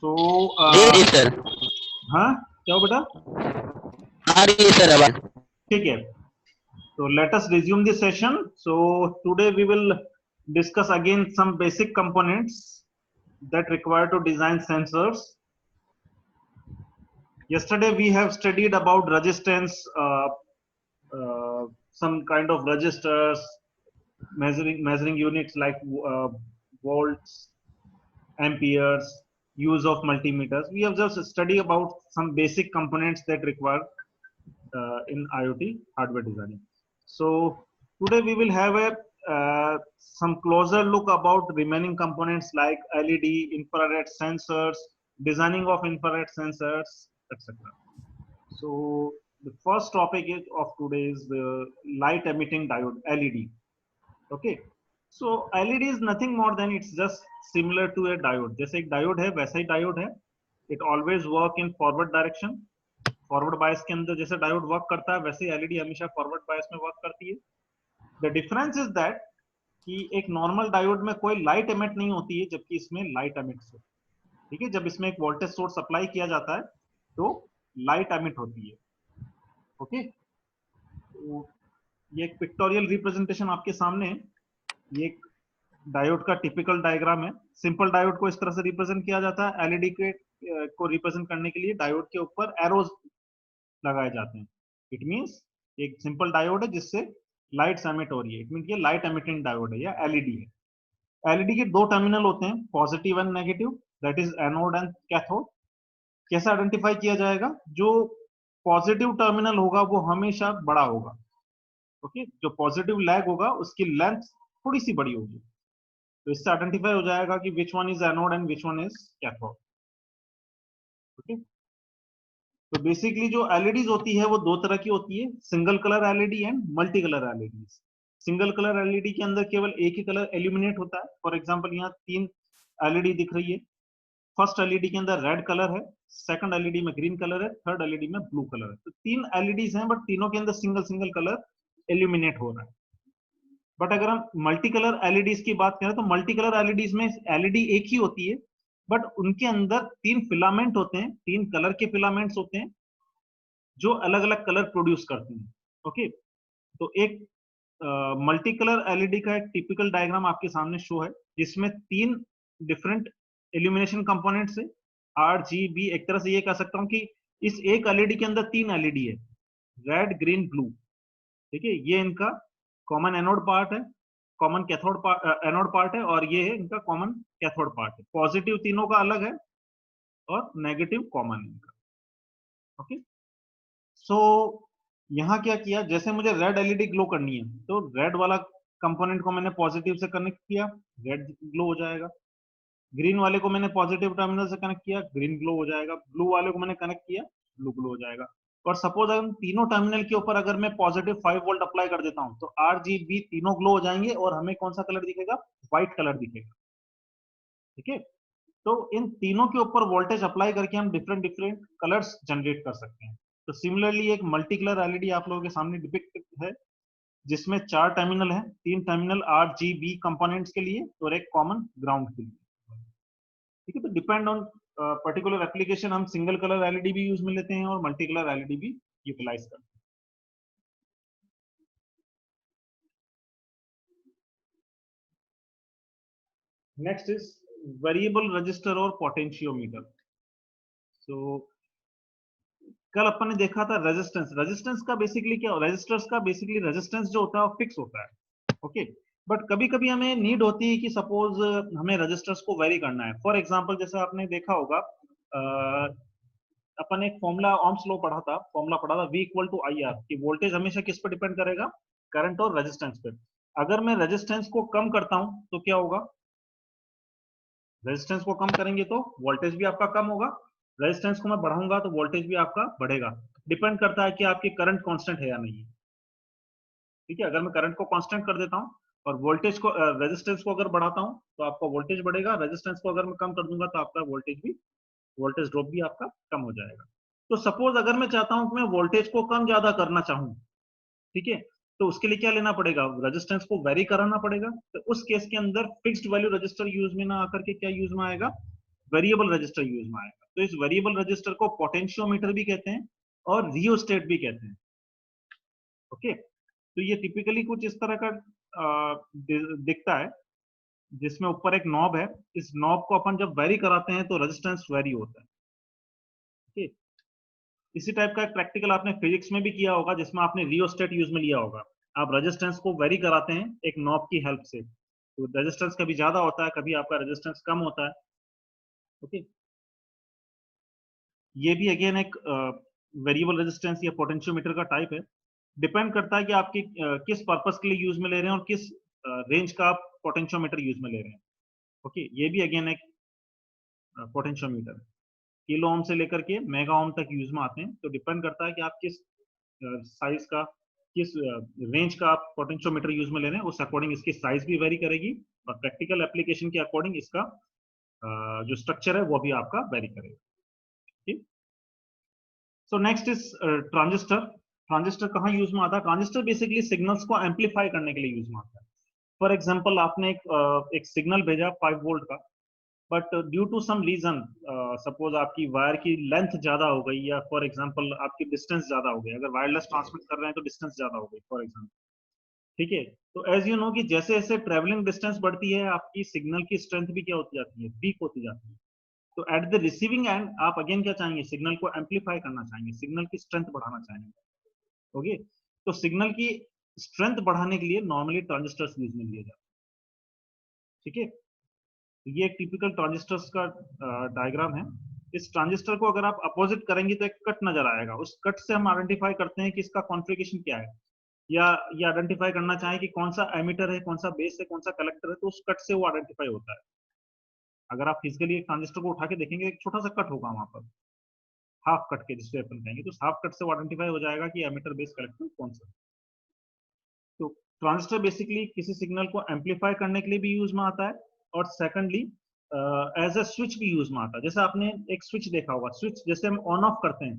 सो जी जी sir. हाँ, क्या हो बेटा? आ रही है सर आवाज। ठीक है, so let us resume the session. So today we will discuss again some basic components that require to design sensors. Yesterday we have studied about resistance, some kind of resistors, measuring units like volts, amperes, use of multimeters. We have just studied about some basic components that require in IoT hardware designing. So today we will have a some closer look about remaining components like LED, infrared sensors, designing of infrared sensors, etc. So the first topic of today is the light emitting diode LED. Okay, so LED is nothing more than it's just similar to a diode. जैसे एक diode है वैसा ही diode है. It always work in forward direction. Forward bias के अंदर जैसे diode work करता है वैसे एलईडी हमेशा फॉरवर्ड बायस में वर्क करती है. द डिफरेंस इज दैट कि एक नॉर्मल डायोड में कोई लाइट एमिट नहीं होती है जबकि इसमें लाइट एमिट्स होती है. ठीक है, जब इसमें एक वोल्टेज सोर्स अप्लाई किया जाता है तो लाइट एमिट होती है. ओके, तो ये एक पिक्टोरियल रिप्रेजेंटेशन आपके सामने है. ये एक डायोड का टिपिकल डायग्राम है. सिंपल डायोड को इस तरह से रिप्रेजेंट किया जाता है. एलईडी के को रिप्रेजेंट करने के लिए डायोड के ऊपर एरोज लगाए जाते हैं. इट मींस एक सिंपल डायोड है जिससे लाइट एमिट हो रही है. इट मीन ये लाइट एमिटिंग डायोड है या एलईडी है. एलईडी के दो टर्मिनल होते हैं, positive and negative, that is anode and cathode. कैसे आइडेंटिफाई किया जाएगा? जो पॉजिटिव टर्मिनल होगा वो हमेशा बड़ा होगा. ओके, जो पॉजिटिव लैग होगा उसकी लेंथ थोड़ी सी बड़ी होगी. तो इससे आइडेंटिफाई हो जाएगा कि which one is anode and which one is cathode. Okay, तो बेसिकली जो एलईडीज होती है वो दो तरह की होती है, single colour LED and multi colour LED. Single colour LED के अंदर केवल एक ही कलर एल्यूमिनेट होता है. फॉर एग्जांपल यहाँ तीन एलईडी दिख रही है. फर्स्ट एलईडी के अंदर रेड कलर है, सेकंड एलईडी में ग्रीन कलर है, थर्ड एलईडी में ब्लू कलर है. तो तीन एलईडीज हैं बट तीनों के अंदर सिंगल सिंगल कलर एल्यूमिनेट हो रहा है. बट अगर हम मल्टी कलर एलईडीज की बात करें तो मल्टी कलर एलईडीज में एलईडी एक ही होती है बट उनके अंदर तीन फिलामेंट होते हैं, तीन कलर के फिलामेंट्स होते हैं जो अलग अलग कलर प्रोड्यूस करते हैं. ओके, तो एक मल्टी कलर एलईडी का एक टिपिकल डायग्राम आपके सामने शो है जिसमें तीन डिफरेंट इल्यूमिनेशन कंपोनेंट्स है, आर जी बी. एक तरह से ये कह सकता हूं कि इस एक एलईडी के अंदर तीन एलईडी है, रेड ग्रीन ब्लू. ठीक है, ये इनका कॉमन एनोड पार्ट है, common cathode part, anode part है, और ये है इनका कॉमन कैथोड पार्ट है. पॉजिटिव तीनों का अलग है और नेगेटिव कॉमन है इनका. ओके, सो यहाँ क्या किया, जैसे मुझे रेड एलईडी ग्लो करनी है तो रेड वाला कंपोनेंट को मैंने पॉजिटिव से कनेक्ट किया, रेड ग्लो हो जाएगा. ग्रीन वाले को मैंने पॉजिटिव टर्मिनल से कनेक्ट किया, ग्रीन ग्लो हो जाएगा. ब्लू वाले को मैंने कनेक्ट किया, ब्लू ग्लो हो जाएगा. और सपोज अगर तीनों टर्मिनल के ऊपर अगर मैं पॉजिटिव 5 वोल्ट अप्लाई कर देता हूं तो आर जी बी तीनों ग्लो हो जाएंगे और हमें कौन सा कलर दिखेगा? व्हाइट कलर दिखेगा. ठीक है, तो इन तीनों के ऊपर वोल्टेज अप्लाई करके हम डिफरेंट डिफरेंट कलर्स जनरेट कर सकते हैं. तो सिमिलरली एक मल्टी कलर एलईडी आप लोगों के सामने डिपिक्ट है जिसमें चार टर्मिनल है, तीन terminal R G B components के लिए और एक कॉमन ग्राउंड के लिए. ठीक है, तो डिपेंड ऑन पर्टिकुलर एप्लीकेशन हम सिंगल कलर एलईडी भी यूज में लेते हैं और मल्टी कलर एलईडी भी यूटिलाइज करते हैं. नेक्स्ट इज वेरिएबल रजिस्टर और पोटेंशियोमीटर. सो कल अपन ने देखा था रेजिस्टेंस. रेजिस्टेंस का बेसिकली क्या, रेजिस्टर्स का बेसिकली रेजिस्टेंस जो होता है वो फिक्स होता है. ओके, बट कभी कभी हमें नीड होती है कि सपोज हमें रेजिस्टर्स को वेरी करना है. फॉर एग्जांपल जैसे आपने देखा होगा, अपन एक फॉर्मूला ओम्स लॉ पढ़ा था, फॉर्मूला पढ़ा था V equal to I R, कि वोल्टेज हमेशा किस पर डिपेंड करेगा? करंट और रेजिस्टेंस पे. अगर मैं रेजिस्टेंस को कम करता हूं तो क्या होगा? रेजिस्टेंस को कम करेंगे तो वोल्टेज भी आपका कम होगा, रेजिस्टेंस को मैं बढ़ाऊंगा तो वोल्टेज भी आपका बढ़ेगा. डिपेंड करता है कि आपकी करंट कांस्टेंट है या नहीं है. ठीक है, अगर मैं करंट को कांस्टेंट कर देता हूं और वोल्टेज को रेजिस्टेंस को अगर बढ़ाता हूं तो आपका वोल्टेज बढ़ेगा, रेजिस्टेंस को अगर मैं कम कर दूंगा तो आपका वोल्टेज ड्रॉप भी आपका कम हो जाएगा. तो सपोज अगर मैं चाहता हूं कि मैं वोल्टेज को कम ज्यादा करना चाहूं, ठीक है, तो उसके लिए क्या लेना पड़ेगा? रेजिस्टेंस को वेरी कराना पड़ेगा. तो उस केस के अंदर फिक्स्ड वैल्यू रजिस्टर यूज में ना आकर के क्या यूज में आएगा? वेरिएबल रजिस्टर यूज में आएगा। तो इस वेरिएबल रजिस्टर को पोटेंशियोमीटर भी कहते हैं और रियोस्टेट भी कहते हैं। ओके, तो ये टिपिकली कुछ इस तरह का दिखता है, जिसमें ऊपर एक नॉब है। इस नॉब को अपन जब वेरी कराते हैं तो रेजिस्टेंस वेरी होता है। ओके, इसी टाइप का एक प्रैक्टिकल आपने फिजिक्स में भी किया होगा, जिसमें आपने रियोस्टेट यूज में लिया होगा। आप रेजिस्टेंस को वेरी कराते हैं एक नॉब की हेल्प से, तो रेजिस्टेंस कभी ज्यादा होता है, कभी आपका रेजिस्टेंस कम होता है। ओके, ये भी अगेन एक वेरिएबल रेजिस्टेंस या पोटेंशियोमीटर का टाइप है। डिपेंड करता है कि आपके किस पर्पस के लिए यूज में ले रहे हैं और किस रेंज का आप पोटेंशियोमीटर यूज में ले रहे हैं। ओके, ये भी अगेन एक पोटेंशियोमीटर किलो ओम से लेकर के मेगा ओम तक यूज में आते हैं। तो डिपेंड करता है कि आप किस साइज का, किस रेंज का आप पोटेंशियोमीटर यूज में ले रहे हैं, उस अकॉर्डिंग इसकी साइज भी वेरी करेगी और प्रैक्टिकल एप्लीकेशन के अकॉर्डिंग इसका जो स्ट्रक्चर है वो भी आपका वेरी करेगा। ठीक, so next is transistor. Transistor कहाँ यूज में आता है? ट्रांजिस्टर बेसिकली सिग्नल्स को एम्पलीफाई करने के लिए यूज में आता है। फॉर एग्जाम्पल, आपने एक सिग्नल भेजा 5 वोल्ट का, but due to some reason, suppose आपकी वायर की लेंथ ज्यादा हो गई, या फॉर एग्जांपल आपकी डिस्टेंस ज्यादा हो गई। अगर वायरलेस ट्रांसमिट कर रहे हैं तो डिस्टेंस ज्यादा हो गई फॉर एग्जांपल। ठीक है, तो एज यू नो कि जैसे जैसे ट्रेवलिंग डिस्टेंस बढ़ती है, आपकी सिग्नल की स्ट्रेंथ भी क्या होती जाती है? वीक होती जाती है। तो एट द रिसीविंग एंड आप अगेन क्या चाहेंगे? सिग्नल को एम्पलीफाई करना चाहेंगे, सिग्नल की स्ट्रेंथ बढ़ाना चाहेंगे। ओके, तो सिग्नल की स्ट्रेंथ बढ़ाने के लिए नॉर्मली ट्रांजिस्टर्स यूज में लिए जाते हैं। ठीक है, ये एक टिपिकल ट्रांजिस्टर्स का डायग्राम है। इस ट्रांजिस्टर को अगर आप अपोजिट करेंगे तो एक कट नजर आएगा। उस कट से हम आइडेंटिफाई करते हैं कि इसका कॉन्फ़िगरेशन क्या है, या ये आइडेंटिफाई करना चाहें कि कौन सा एमिटर है, कौन सा बेस है, कौन सा कलेक्टर है, तो उस कट से वो आइडेंटिफाई होता है। अगर आप फिजिकली एक ट्रांजिस्टर को उठा के देखेंगे, एक छोटा सा कट होगा वहां पर, हाफ कट के जिससे अपन कहेंगे, तो हाफ कट से वो आइडेंटिफाई हो जाएगा कि एमिटर बेस कलेक्टर कौन सा है। तो ट्रांजिस्टर बेसिकली किसी सिग्नल को एम्पलीफाई करने के लिए भी यूज में आता है, और सेकंडली एज अ स्विच भी यूज में आता है। जैसे आपने एक स्विच देखा होगा, स्विच जैसे हम ऑन ऑफ करते हैं,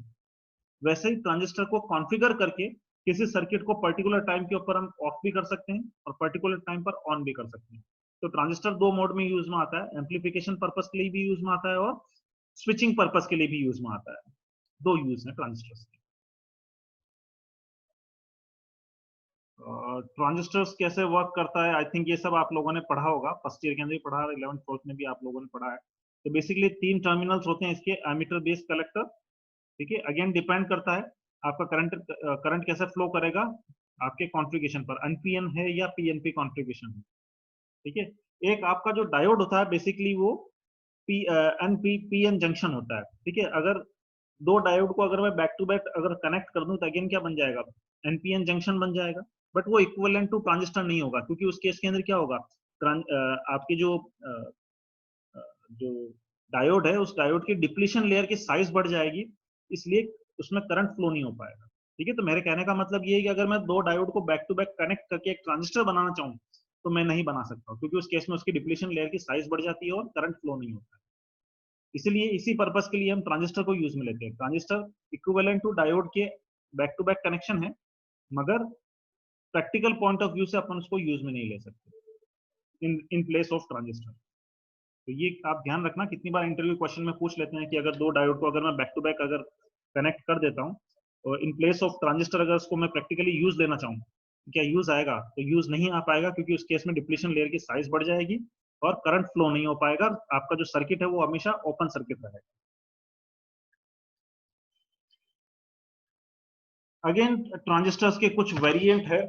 वैसे ही ट्रांजिस्टर को कॉन्फ़िगर करके किसी सर्किट को पर्टिकुलर टाइम के ऊपर हम ऑफ भी कर सकते हैं और पर्टिकुलर टाइम पर ऑन भी कर सकते हैं। तो ट्रांजिस्टर दो मोड में यूज में आता है, एम्पलीफिकेशन पर्पस के लिए भी यूज में आता है और स्विचिंग पर्पस के लिए भी यूज में आता है। दो यूज है ट्रांजिस्टर्स के। ट्रांजिस्टर्स कैसे वर्क करता है, आई थिंक ये सब आप लोगों ने पढ़ा होगा, फर्स्ट ईयर के अंदर भी पढ़ा, 11th 12th में भी आप लोगों ने पढ़ा है। तो बेसिकली 3 टर्मिनल्स होते हैं इसके, एमीटर बेस कलेक्टर। ठीक है, अगेन डिपेंड करता है आपका करंट कैसे फ्लो करेगा आपके कॉन्फ़िगरेशन पर, एनपीएन है या पीएनपी कॉन्फ़िगरेशन है। ठीक है, एक आपका जो डायोड होता है बेसिकली वो एनपी पीएन जंक्शन होता है। ठीक है, अगर दो डायोड को अगर मैं बैक टू बैक अगर कनेक्ट कर दूं तो अगेन क्या बन जाएगा? एनपीएन जंक्शन बन जाएगा। बट वो इक्विवेलेंट टू ट्रांजिस्टर नहीं होगा, क्योंकि उस केस के अंदर क्या होगा, आपकी जो डायोड है, उस डायोड की डिप्लीशन लेयर की साइज बढ़ जाएगी, इसलिए उसमें करंट फ्लो नहीं हो पाएगा। ठीक है, तो मेरे कहने का मतलब ये है कि अगर मैं दो डायोड को बैक टू बैक कनेक्ट करके एक ट्रांजिस्टर बनाना चाहूँ तो मैं नहीं बना सकता, क्योंकि उस केस में उसकी डिप्लीशन लेयर की साइज बढ़ जाती है और करंट फ्लो नहीं होता है। इसलिए इसी पर्पस के लिए हम ट्रांजिस्टर को यूज में लेते हैं। ट्रांजिस्टर इक्विवेलेंट टू डायोड के बैक टू बैक कनेक्शन है, मगर प्रैक्टिकल पॉइंट ऑफ व्यू से अपन उसको यूज में नहीं ले सकते इन प्लेस ऑफ ट्रांजिस्टर। तो ये आप ध्यान रखना, कितनी बार इंटरव्यू क्वेश्चन में पूछ लेते हैं कि अगर दो डायोड को अगर मैं बैक टू बैक अगर कनेक्ट कर देता हूँ और इन प्लेस ऑफ ट्रांजिस्टर अगर उसको मैं प्रैक्टिकली यूज लेना चाहूँ, क्या यूज आएगा? तो यूज नहीं आ पाएगा, क्योंकि उस केस में डिप्लीशन लेयर की साइज बढ़ जाएगी और करंट फ्लो नहीं हो पाएगा। आपका जो सर्किट है वो हमेशा ओपन सर्किट रहेगा। अगेन ट्रांजिस्टर्स के कुछ वेरिएंट है,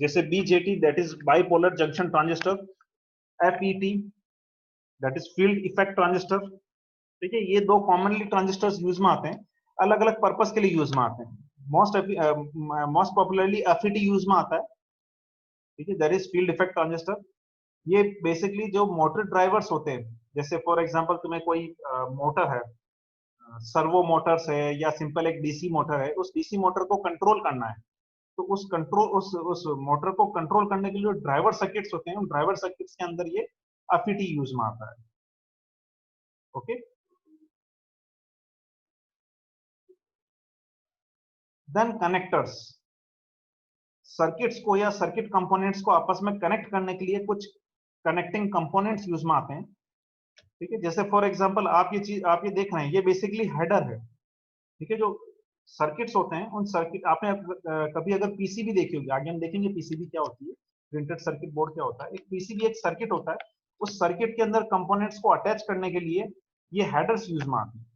जैसे BJT that is bipolar junction transistor, FET that is field effect transistor. ठीक है, ये दो कॉमनली ट्रांजिस्टर्स यूज में आते हैं, अलग अलग पर्पस के लिए यूज में आते हैं। मोस्ट पॉपुलरली एफईटी यूज में आता है। ठीक है, that is field effect transistor. ये बेसिकली जो मोटर ड्राइवर्स होते हैं, जैसे फॉर एग्जांपल तुम्हें कोई मोटर है, सर्वो मोटर्स है या सिंपल एक डीसी मोटर है, उस डीसी मोटर को कंट्रोल करना है, तो उस मोटर को कंट्रोल करने के लिए जो ड्राइवर सर्किट्स होते हैं, उन ड्राइवर सर्किट्स के अंदर ये एफईटी यूज में आता है। ओके, देन कनेक्टर्स, सर्किट्स को या सर्किट कंपोनेंट्स को आपस में कनेक्ट करने के लिए कुछ कनेक्टिंग कंपोनेंट्स यूज में आते हैं। ठीक है, जैसे फॉर एग्जांपल आप ये देख रहे हैं, ये बेसिकली हेडर है। ठीक है, जो सर्किट्स होते हैं उन सर्किट आपने कभी अगर पीसीबी देखी होगी, आगे हम देखेंगे पीसीबी क्या होती है, प्रिंटेड सर्किट बोर्ड क्या होता है। एक पीसीबी एक सर्किट होता है, उस सर्किट के अंदर कंपोनेंट्स को अटैच करने के लिए ये हेडर्स यूज में आते हैं।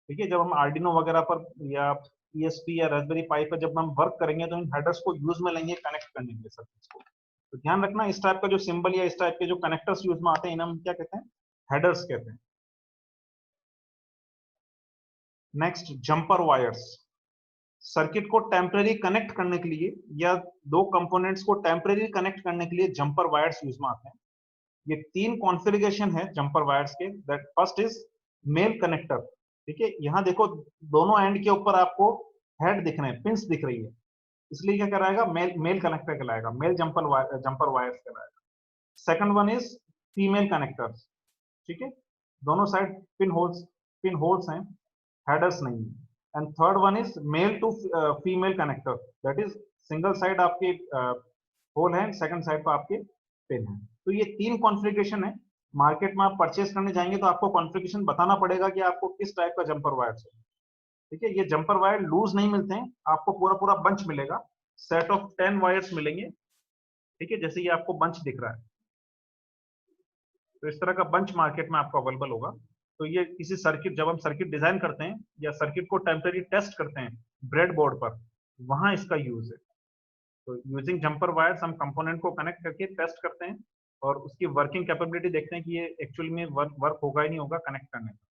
ठीक है, जब हम आर्डिनो वगैरह पर या ईएसपी या रास्पबेरी पाई पर जब हम वर्क करेंगे तो इन हेडर्स को यूज में लेंगे कनेक्ट करने के लिए सर्किट्स को। तो ध्यान रखना, इस टाइप का जो सिंबल या इस टाइप के जो कनेक्टर्स यूज में आते हैं इन्हें हम क्या कहते हैं, हेडर्स कहते हैं। Next, jumper wires. सर्किट को टेम्परेरी कनेक्ट करने के लिए या दो कंपोनेंट्स को टेम्परेरी कनेक्ट करने के लिए जंपर वायर्स यूज में आते हैं। ये 3 कॉन्फ़िगरेशन है जंपर वायर्स के। That first is male connector. ठीक है, यहां देखो दोनों एंड के ऊपर आपको हेड दिख रहे हैं, पिंस दिख रही है, इसलिए क्या कराएगा, मेल कनेक्टर कहलाएगा, मेल जंपर वायर्स कहलाएगा। Second one is female connectors. ठीक है, दोनों साइड पिन होल्स हैं, हेडर्स नहीं है। And third one is male to female connector, that is single side आपके होल है, सेकंड साइड पर आपके पिन है। तो ये 3 कॉन्फ़िगरेशन है। मार्केट में आप परचेस करने जाएंगे तो आपको कॉन्फ़िगरेशन बताना पड़ेगा कि आपको किस टाइप का जंपर वायर चाहिए। ठीक है, ये जंपर वायर लूज नहीं मिलते हैं, आपको पूरा पूरा बंच मिलेगा, सेट ऑफ 10 वायर्स मिलेंगे। ठीक है, जैसे ये आपको बंच दिख रहा है, तो इस तरह का बंच मार्केट में आपको अवेलेबल होगा। तो ये किसी सर्किट, जब हम सर्किट डिजाइन करते हैं या सर्किट को टेम्परेरी टेस्ट करते हैं ब्रेड बोर्ड पर, वहां इसका यूज है। तो यूजिंग जंपर वायर्स हम कंपोनेंट को कनेक्ट करके टेस्ट करते हैं और उसकी वर्किंग कैपेबिलिटी देखते हैं कि ये एक्चुअली में वर्क होगा ही नहीं होगा कनेक्ट करने पर।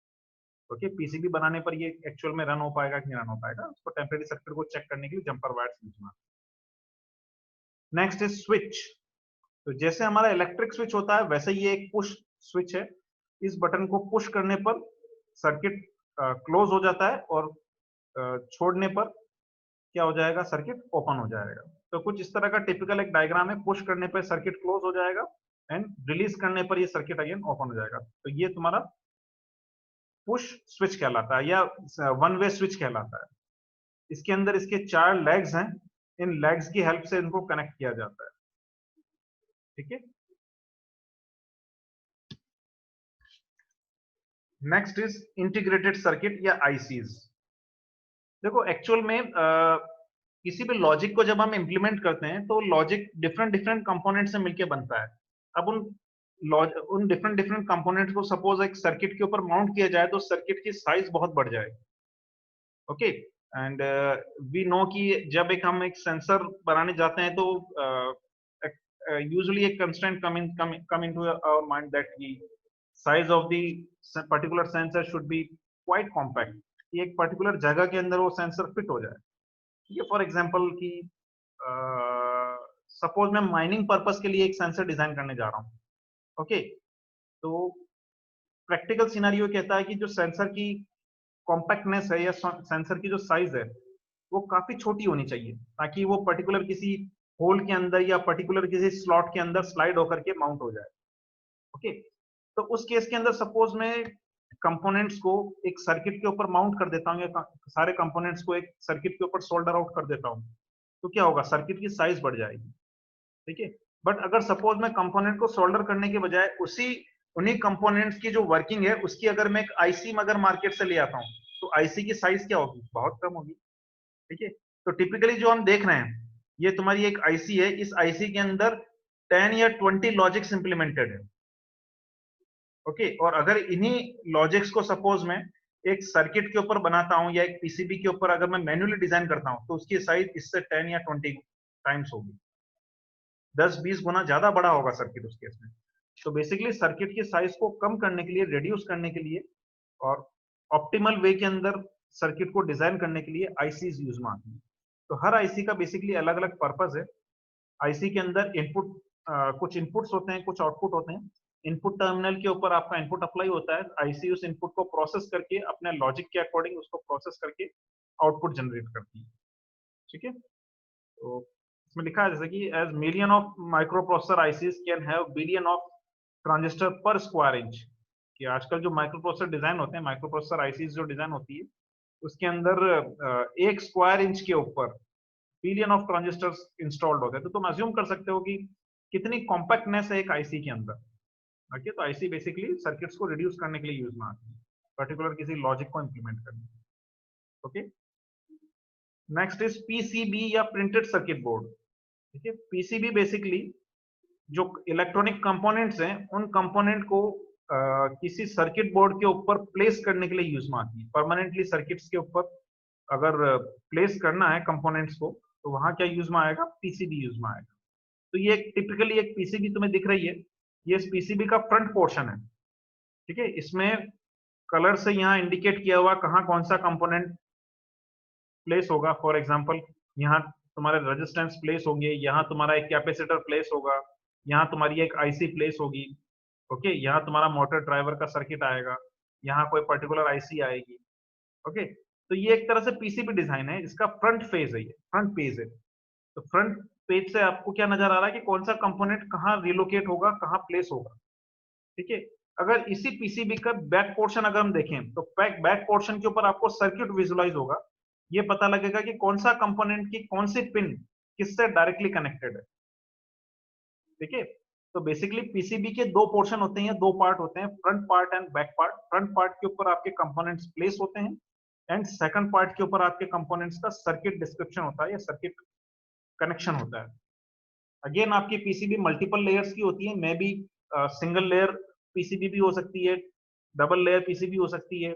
ओके, पीसीबी बनाने पर ये एक्चुअल में रन हो पाएगा कि नहीं रन हो पाएगा, उसको टेम्परेरी सर्किट को चेक करने के लिए जंपर वायर्स यूज में। Next is switch. तो जैसे हमारा इलेक्ट्रिक स्विच होता है वैसे ये एक पुश स्विच है। इस बटन को पुश करने पर सर्किट क्लोज हो जाता है और छोड़ने पर क्या हो जाएगा, सर्किट ओपन हो जाएगा। तो कुछ इस तरह का टिपिकल एक डायग्राम है, पुश करने पर सर्किट क्लोज हो जाएगा एंड रिलीज करने पर ये सर्किट अगेन ओपन हो जाएगा। तो ये तुम्हारा पुश स्विच कहलाता है या वन वे स्विच कहलाता है। इसके अंदर इसके 4 लेग्स हैं, इन लेग्स की हेल्प से इनको कनेक्ट किया जाता है। ठीक है, नेक्स्ट इज इंटीग्रेटेड सर्किट या आईसीज। देखो एक्चुअल में किसी भी लॉजिक को जब हम इंप्लीमेंट करते हैं तो लॉजिक डिफरेंट डिफरेंट कंपोनेंट से मिलकर बनता है। अब उन डिफरेंट डिफरेंट कंपोनेंट्स को सपोज एक सर्किट के ऊपर माउंट किया जाए तो सर्किट की साइज बहुत बढ़ जाए। ओके, एंड वी नो कि जब हम एक सेंसर बनाने जाते हैं तो यूजुअली एक constraint come into our mind that the size of the particular sensor should be quite compact, कि एक पर्टिकुलर जगह के अंदर वो सेंसर फिट हो जाए। ठीक है, फॉर एग्जांपल कि सपोज मैं माइनिंग पर्पस के लिए एक सेंसर डिजाइन करने जा रहा हूँ। ओके, तो प्रैक्टिकल सिनेरियो कहता है कि जो सेंसर की कॉम्पैक्टनेस है या सेंसर की जो साइज है वो काफी छोटी होनी चाहिए ताकि वो पर्टिकुलर किसी होल के अंदर या पर्टिकुलर किसी स्लॉट के अंदर स्लाइड होकर के माउंट हो जाए। ओके, तो उस केस के अंदर सपोज मैं कंपोनेंट्स को एक सर्किट के ऊपर माउंट कर देता हूँ या सारे कंपोनेंट्स को एक सर्किट के ऊपर सोल्डर आउट कर देता हूँ, तो क्या होगा, सर्किट की साइज बढ़ जाएगी। ठीक है, बट अगर सपोज मैं कंपोनेंट को सोल्डर करने के बजाय उन्हीं कंपोनेंट्स की जो वर्किंग है उसकी अगर मैं एक आईसी अगर मार्केट से ले आता हूँ तो आईसी की साइज क्या होगी, बहुत कम होगी। ठीक है, तो टिपिकली जो हम देख रहे हैं ये तुम्हारी एक आईसी है, इस आईसी के अंदर 10 या 20 लॉजिक्स इंप्लीमेंटेड है। ओके, और अगर इन्हीं लॉजिक्स को सपोज मैं एक सर्किट के ऊपर बनाता हूं या एक पीसीबी के ऊपर अगर मैं मैन्युअली डिजाइन करता हूं तो उसकी साइज इससे 10 या 20 टाइम्स होगी, 10-20 गुना ज्यादा बड़ा होगा सर्किट उस केस में। तो बेसिकली सर्किट की साइज को कम करने के लिए, रिड्यूस करने के लिए और ऑप्टिमल वे के अंदर सर्किट को डिजाइन करने के लिए आईसीज यूज में आती है। तो हर आईसी का बेसिकली अलग अलग पर्पज है। आईसी के अंदर कुछ इनपुट्स होते हैं, कुछ आउटपुट होते हैं। इनपुट टर्मिनल के ऊपर आपका इनपुट अप्लाई होता है, आईसी उस इनपुट को प्रोसेस करके अपने लॉजिक के अकॉर्डिंग उसको प्रोसेस करके आउटपुट जनरेट करती है। ठीक है, तो इसमें लिखा है जैसे कि as million of micro processor ICs can have billion of transistor per square inch. कि आजकल जो माइक्रो प्रोसेसर डिजाइन होते हैं, माइक्रो प्रोसेसर आईसीज जो डिजाइन होती है उसके अंदर एक स्क्वायर इंच के ऊपर बिलियन ऑफ ट्रांजिस्टर्स इंस्टॉल्ड होते हैं। तो तुम अज्यूम कर सकते हो कि कितनी कॉम्पैक्टनेस है एक आईसी के अंदर। ओके, तो आईसी बेसिकली सर्किट्स को रिड्यूस करने के लिए यूज में आती है, पर्टिकुलर किसी लॉजिक को इंप्लीमेंट करने। ओके, नेक्स्ट इज पीसीबी या प्रिंटेड सर्किट बोर्ड। ठीक है, पीसीबी बेसिकली जो इलेक्ट्रॉनिक कंपोनेंट्स हैं उन कंपोनेंट को किसी सर्किट बोर्ड के ऊपर प्लेस करने के लिए यूज में आती है। परमानेंटली सर्किट्स के ऊपर अगर प्लेस करना है कंपोनेंट्स को तो वहां क्या यूज में आएगा, पीसीबी यूज में आएगा। तो ये टिपिकली एक पीसीबी तुम्हें दिख रही है, ये इस पीसीबी का फ्रंट पोर्शन है। ठीक है, इसमें कलर से यहाँ इंडिकेट किया हुआ कहाँ कौन सा कंपोनेंट प्लेस होगा। फॉर एग्जांपल यहाँ तुम्हारे रेजिस्टेंस प्लेस होंगे, यहाँ तुम्हारा एक कैपेसिटर प्लेस होगा, यहाँ तुम्हारी एक आईसी प्लेस होगी। ओके, यहाँ तुम्हारा मोटर ड्राइवर का सर्किट आएगा, यहाँ कोई पर्टिकुलर आईसी आएगी। ओके, तो ये एक तरह से पीसीबी डिजाइन है, इसका फ्रंट फेज है, ये फ्रंट पेज है। तो फ्रंट पेज से आपको क्या नजर आ रहा है कि कौन सा कंपोनेंट कहाँ रिलोकेट होगा, कहाँ प्लेस होगा। ठीक है, अगर इसी पीसीबी का बैक पोर्शन अगर हम देखें तो बैक पोर्शन के ऊपर आपको सर्किट विजुलाइज होगा, ये पता लगेगा कि कौन सा कंपोनेंट की कौन सी पिन किससे डायरेक्टली कनेक्टेड है। ठीक है, तो बेसिकली पीसीबी के दो पोर्शन होते हैं, दो पार्ट होते हैं, front part and back part. Front part के ऊपर आपके कंपोनेंट्स प्लेस होते हैं एंड सेकंड पार्ट के ऊपर आपके कंपोनेंट्स का सर्किट डिस्क्रिप्शन होता है या सर्किट कनेक्शन होता है। अगेन आपकी पीसीबी मल्टीपल लेयर्स की होती है, may be single layer PCB भी हो सकती है, डबल लेयर पीसीबी हो सकती है,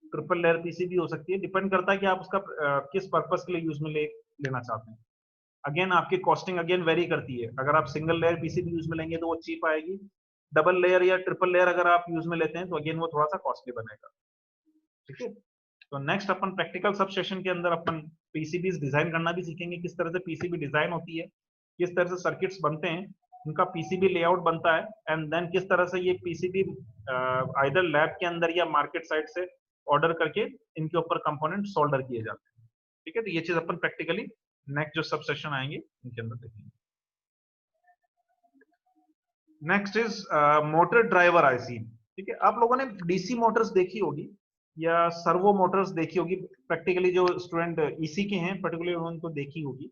ट्रिपल लेयर पीसीबी हो सकती है, डिपेंड करता है कि आप उसका किस पर्पस के लिए यूज में लेना चाहते हैं। अगेन आपकी कॉस्टिंग अगेन वेरी करती है, अगर आप सिंगल लेयर पीसीबी यूज में लेंगे तो वो चीप आएगी, डबल लेयर या ट्रिपल लेयर अगर आप यूज में लेते हैं तो अगेन वो थोड़ा सा कॉस्टली बनेगा। ठीक है, तो नेक्स्ट अपन प्रैक्टिकल सब सेशन के अंदर अपन पीसीबी डिजाइन करना भी सीखेंगे, किस तरह से पीसीबी डिजाइन होती है, किस तरह से सर्किट्स बनते हैं, उनका पीसीबी लेआउट बनता है, एंड देन किस तरह से ये पीसीबी आइदर लैब के अंदर या मार्केट साइड से ऑर्डर करके इनके ऊपर कंपोनेंट सोल्डर किए जाते हैं। ठीक है, तो ये चीज अपन प्रैक्टिकली नेक्स्ट जो सब सेशन आएंगे उनके अंदर देखेंगे। Next is motor driver IC. ठीक है, आप लोगों ने डीसी मोटर्स देखी होगी या सर्वो मोटर्स देखी होगी, प्रैक्टिकली जो स्टूडेंट ईसी के हैं पर्टिकुलरली उनको देखी होगी,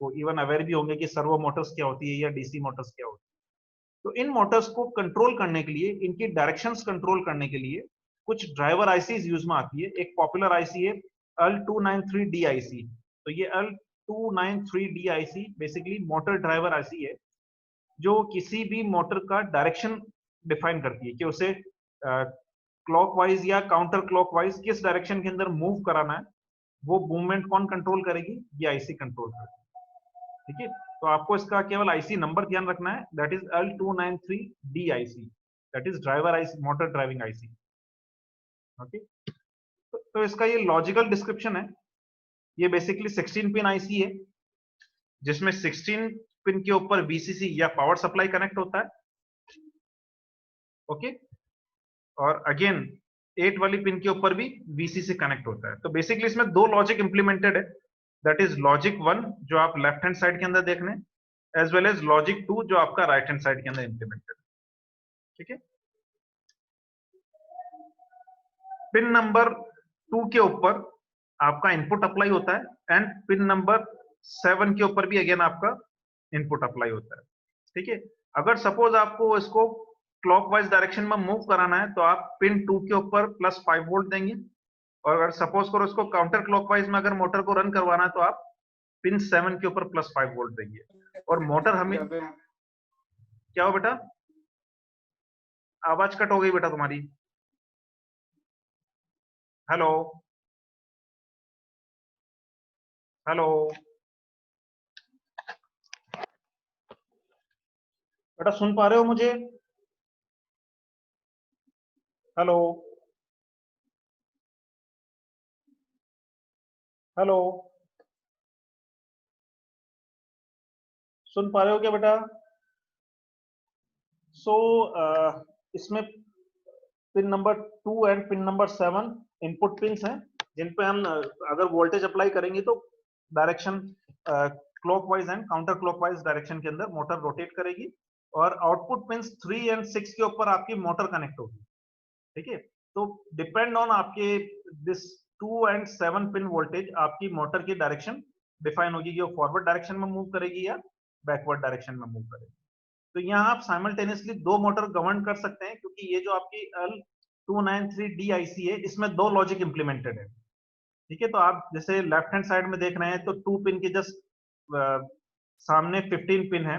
वो इवन अवेयर भी होंगे कि सर्वो मोटर्स क्या होती है या डीसी मोटर्स क्या होती है। तो इन मोटर्स को कंट्रोल करने के लिए, इनकी डायरेक्शंस कंट्रोल करने के लिए कुछ ड्राइवर आईसीज यूज में आती है। एक पॉपुलर आईसी है L293D आईसी। तो ये L293D IC basically motor driver IC है जो किसी भी मोटर का डायरेक्शन डिफाइन करती है कि उसे क्लॉकवाइज या काउंटर क्लॉकवाइज किस डायरेक्शन के अंदर मूव कराना है, वो मूवमेंट कौन कंट्रोल करेगी, ये आईसी कंट्रोल करेगी। ठीक है, तो आपको इसका केवल आईसी नंबर ध्यान रखना है, that is L293D IC, that is driver IC, motor driving IC. Okay, तो इसका ये लॉजिकल डिस्क्रिप्शन है। ये बेसिकली 16 पिन आईसी है जिसमें 16 पिन के ऊपर वीसीसी या पावर सप्लाई कनेक्ट होता है। ओके, और अगेन 8 वाली पिन के ऊपर भी वीसीसी कनेक्ट होता है। तो बेसिकली इसमें दो लॉजिक इंप्लीमेंटेड है, दैट इज लॉजिक 1 जो आप लेफ्ट हैंड साइड के अंदर देख रहे हैं, एज वेल एज लॉजिक 2 जो आपका राइट हैंड साइड के अंदर इंप्लीमेंटेड है। ठीक है, पिन नंबर 2 के ऊपर आपका इनपुट अप्लाई होता है एंड पिन नंबर 7 के ऊपर भी अगेन आपका इनपुट अप्लाई होता है। ठीक है, अगर सपोज आपको इसको क्लॉकवाइज डायरेक्शन में मूव कराना है तो आप पिन 2 के ऊपर +5 वोल्ट देंगे, और अगर सपोज करो इसको काउंटर क्लॉकवाइज में अगर मोटर को रन करवाना है तो आप पिन 7 के ऊपर +5 वोल्ट देंगे। और मोटर हमें क्या हो बेटा, आवाज कट हो गई बेटा तुम्हारी, हेलो हेलो बेटा, सुन पा रहे हो मुझे, हेलो हेलो, सुन पा रहे हो क्या बेटा? सो इसमें pin number 2 and pin number 7 input pins हैं जिन पे हम अगर वोल्टेज अप्लाई करेंगे तो direction clockwise and counter clockwise direction के अंदर मोटर रोटेट करेगी, और आउटपुट पिन्स 3 एंड 6 के ऊपर आपकी मोटर कनेक्ट होगी। ठीक है, तो डिपेंड ऑन आपके दिस 2 एंड 7 पिन वोल्टेज आपकी मोटर की डायरेक्शन डिफाइन होगी कि वो फॉरवर्ड डायरेक्शन में मूव करेगी या बैकवर्ड डायरेक्शन में मूव करेगी। तो यहाँ आप साइमल्टेनियसली 2 मोटर गवर्न कर सकते हैं, क्योंकि ये जो आपकी L293D IC है, इसमें 2 लॉजिक इंप्लीमेंटेड है। ठीक है, तो आप जैसे लेफ्ट हैंड साइड में देख रहे हैं तो 2 पिन के जस्ट सामने 15 पिन है।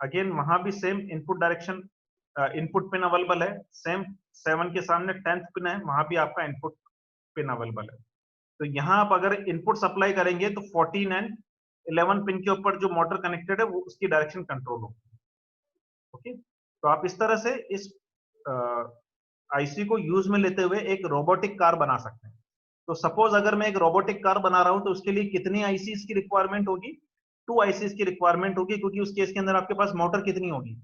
अगेन वहां भी same input direction input pin available है। सेम 7 के सामने 10th पिन है, वहां भी आपका इनपुट पिन अवेलेबल है। तो यहाँ आप अगर इनपुट सप्लाई करेंगे तो 14 एंड 11 पिन के ऊपर जो मोटर कनेक्टेड है वो उसकी डायरेक्शन कंट्रोल होगी। ओके, तो आप इस तरह से इस आईसी को यूज में लेते हुए एक रोबोटिक कार बना सकते हैं। तो सपोज अगर मैं एक रोबोटिक कार बना रहा हूं तो उसके लिए कितनी आईसीज की रिक्वायरमेंट होगी? 2 आईसीज की रिक्वायरमेंट होगी, क्योंकि उस केस के अंदर आपके पास मोटर कितनी होगी?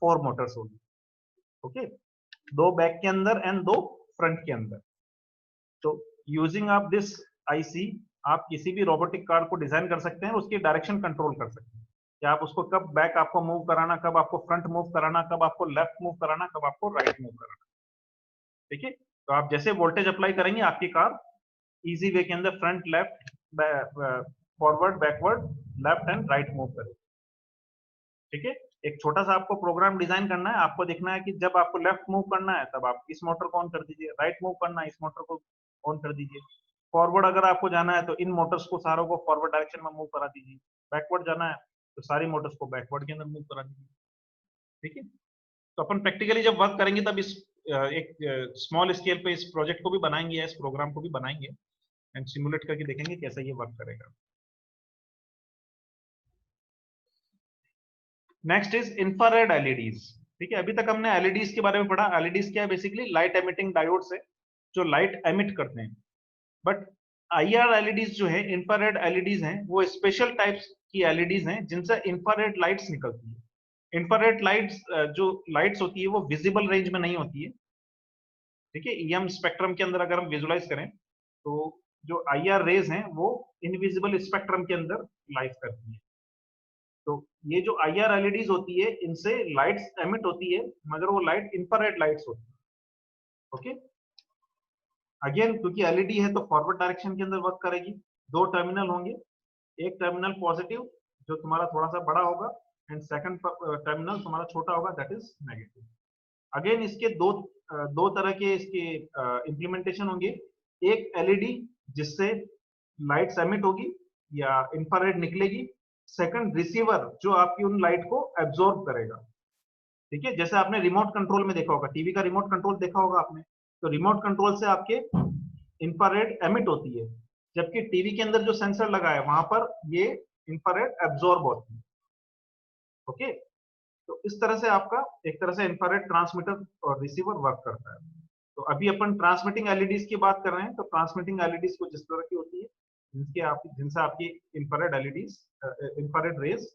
4 मोटर्स होगी। ओके, 2 बैक के अंदर एंड 2 फ्रंट के अंदर। तो यूजिंग आप दिस आईसी आप किसी भी रोबोटिक कार को डिजाइन कर सकते हैं, उसकी डायरेक्शन कंट्रोल कर सकते हैं कि आप उसको कब बैक आपको मूव कराना, कब आपको फ्रंट मूव कराना, कब आपको लेफ्ट मूव कराना, कब आपको राइट मूव कराना। ठीक है, तो आप जैसे वोल्टेज अप्लाई करेंगे आपकी कार इजी वे के अंदर front left forward backward left and right move करेगी। ठीक है, एक छोटा सा आपको प्रोग्राम डिजाइन करना है। आपको देखना है कि जब आपको लेफ्ट मूव करना है तब आप इस मोटर को ऑन कर दीजिए, राइट मूव करना है इस मोटर को ऑन कर दीजिए, फॉरवर्ड अगर आपको जाना है तो इन मोटर्स को सारों को फॉरवर्ड डायरेक्शन में मूव करा दीजिए, बैकवर्ड जाना है तो सारी मोटर्स को बैकवर्ड के अंदर मूव करा दीजिए। ठीक है, तो अपन प्रैक्टिकली जब वर्क करेंगे तब इस एक स्मॉल स्केल पे इस प्रोजेक्ट को भी बनाएंगे, इस प्रोग्राम को भी बनाएंगे एंड सिमुलेट करके देखेंगे कैसा ये वर्क करेगा। Next is infrared LEDs. ठीक है, अभी तक हमने एलईडीज के बारे में पढ़ा। एलईडीज क्या है? बेसिकली लाइट एमिटिंग डायोड्स है जो लाइट एमिट करते हैं। बट आईआर एलईडीज जो है, इंफ्रारेड एलईडीज हैं, वो स्पेशल टाइप्स की एलईडीज हैं जिनसे इंफ्रारेड लाइट्स निकलती है। इंफ्रारेड लाइट्स जो लाइट्स होती है वो विजिबल रेंज में नहीं होती है। ठीक है, ईएम स्पेक्ट्रम के अंदर अगर हम विजुलाइज करें तो जो आईआर रेज हैं वो इनविजिबल स्पेक्ट्रम के अंदर लाइट करती है। तो ये जो आईआर एलईडीज होती है इनसे लाइट्स एमिट होती है, मगर वो लाइट इंफ्रारेड लाइट्स होती है। ओके, अगेन क्योंकि एलईडी है तो फॉरवर्ड डायरेक्शन के अंदर वर्क करेगी। 2 टर्मिनल होंगे, एक टर्मिनल पॉजिटिव जो तुम्हारा थोड़ा सा बड़ा होगा एंड सेकंड टर्मिनल तुम्हारा छोटा होगा, दैट इज नेगेटिव। अगेन इसके दो तरह के इसके इंप्लीमेंटेशन होंगे। एक एलईडी जिससे लाइट्स एमिट होगी या इंफ्रारेड निकलेगी। सेकंड रिसीवर जो आपकी उन लाइट को एब्जॉर्ब करेगा। ठीक है, जैसे आपने रिमोट कंट्रोल में देखा होगा, टीवी का रिमोट कंट्रोल देखा होगा आपने, तो रिमोट कंट्रोल से आपके इंफ्रारेड एमिट होती है, जबकि टीवी के अंदर जो सेंसर लगा है वहां पर ये इंफ्रारेड एब्जॉर्ब होती है। ओके, तो इस तरह से आपका एक तरह से इंफ्रारेड ट्रांसमीटर और रिसीवर वर्क करता है। तो अभी अपन ट्रांसमिटिंग एलईडीज की बात कर रहे हैं। तो ट्रांसमिटिंग एलईडीज कुछ इस तरह की होती है जिनसे आपकी infrared LEDs infrared rays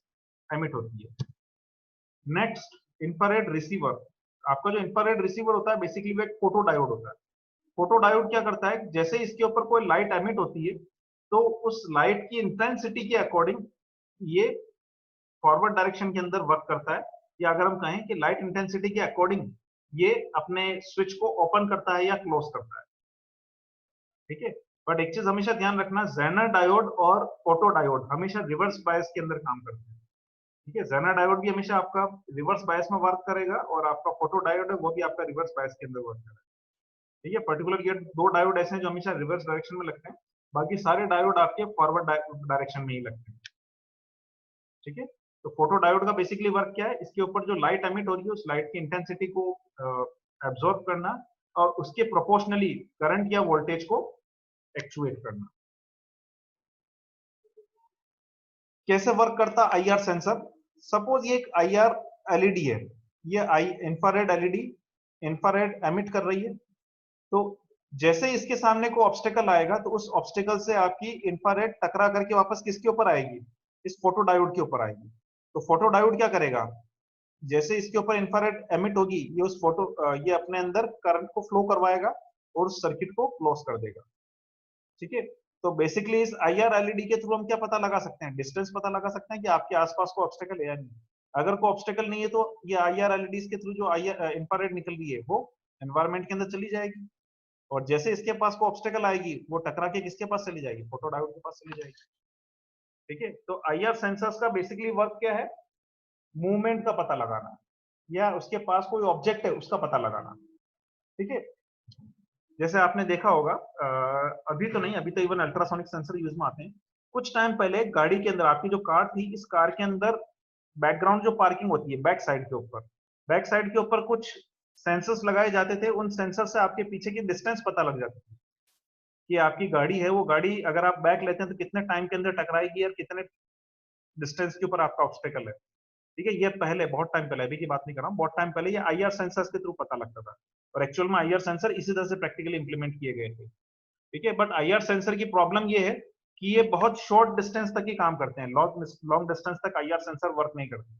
emit होती है। Next, infrared receiver. आपका जो इंफ्रारेड रिसीवर होता है बेसिकली वो एक फोटो डायोड होता है। फोटो डायोड क्या करता है? जैसे इसके ऊपर कोई लाइट एमिट होती है तो उस लाइट की इंटेंसिटी के अकॉर्डिंग ये फॉरवर्ड डायरेक्शन के अंदर वर्क करता है, या अगर हम कहें कि लाइट इंटेंसिटी के अकॉर्डिंग ये अपने स्विच को ओपन करता है या क्लोज करता है। ठीक है, बट एक चीज हमेशा ध्यान रखना, जेनर डायोड और फोटो डायोड हमेशा रिवर्स बायस के अंदर काम करते हैं। ठीक है, जेनर डायोड भी हमेशा आपका रिवर्स बायस में वर्क करेगा और आपका फोटो डायोड है वो भी आपका रिवर्स बायस के अंदर वर्क करेगा। ठीक है, पर्टिकुलर ये 2 डायोड ऐसे हैं जो हमेशा रिवर्स डायरेक्शन में लगते हैं, बाकी सारे डायोड आपके फॉरवर्ड डायरेक्शन में ही लगते हैं। ठीक है, तो फोटो डायोड का बेसिकली वर्क क्या है? इसके ऊपर जो लाइट एमिट हो रही है उस लाइट की इंटेंसिटी को एब्जॉर्ब करना और उसके प्रोपोर्शनली करंट या वोल्टेज को एक्चुएट करना। कैसे वर्क करता आईआर सेंसर? सपोज ये एक आईआर एलईडी है, ये इंफ्रारेड एलईडी इंफ्रारेड एमिट कर रही है। तो जैसे इसके सामने कोई ऑब्स्टेकल आएगा तो उस ऑब्स्टेकल से आपकी इंफ्रारेड टकरा करके वापस किसके ऊपर आएगी? इस फोटो डायोड के ऊपर आएगी। तो फोटो डायोड क्या करेगा? जैसे इसके ऊपर इंफ्रारेड एमिट होगी ये ये अपने अंदर करंट को फ्लो करवाएगा और उस सर्किट को क्लोज कर देगा। ठीक है, तो बेसिकली इस आईआर एलईडी के थ्रू हम क्या पता लगा सकते हैं? डिस्टेंस पता लगा सकते हैं कि आपके आसपास कोई ऑब्स्टेकल है या नहीं। अगर कोई ऑब्स्टेकल नहीं है तो ये आईआर एलईडी के थ्रू जो इंफ्रारेड निकल रही है वो एनवायरमेंट के अंदर चली जाएगी, और जैसे इसके पास को ऑब्स्टेकल आएगी वो टकरा के किसके पास चली जाएगी? फोटो डायोड के पास चली जाएगी। ठीक है, तो आईआर सेंसर्स का बेसिकली वर्क क्या है? मूवमेंट का पता लगाना, या उसके पास कोई ऑब्जेक्ट है उसका पता लगाना। ठीक है, जैसे आपने देखा होगा, अभी तो नहीं, अभी तो इवन अल्ट्रासोनिक सेंसर यूज में आते हैं। कुछ टाइम पहले गाड़ी के अंदर, आपकी जो कार थी, इस कार के अंदर बैकग्राउंड जो पार्किंग होती है बैक साइड के ऊपर कुछ सेंसर्स लगाए जाते थे। उन सेंसर से आपके पीछे की डिस्टेंस पता लग जाती थी कि आपकी गाड़ी है, वो गाड़ी अगर आप बैक लेते हैं तो कितने टाइम के अंदर टकराएगी और कितने डिस्टेंस के ऊपर आपका ऑब्स्टेकल है। ठीक है, ये पहले बहुत टाइम पहले, अभी की बात नहीं कर रहा हूँ, बहुत टाइम पहले ये आईआर सेंसर्स के थ्रू पता लगता था। और एक्चुअल में आईआर सेंसर इसी तरह से प्रैक्टिकली इंप्लीमेंट किए गए थे। ठीक है, बट आईआर सेंसर की प्रॉब्लम ये है कि ये बहुत शॉर्ट डिस्टेंस तक ही काम करते हैं, लॉन्ग डिस्टेंस तक आईआर सेंसर वर्क नहीं करते।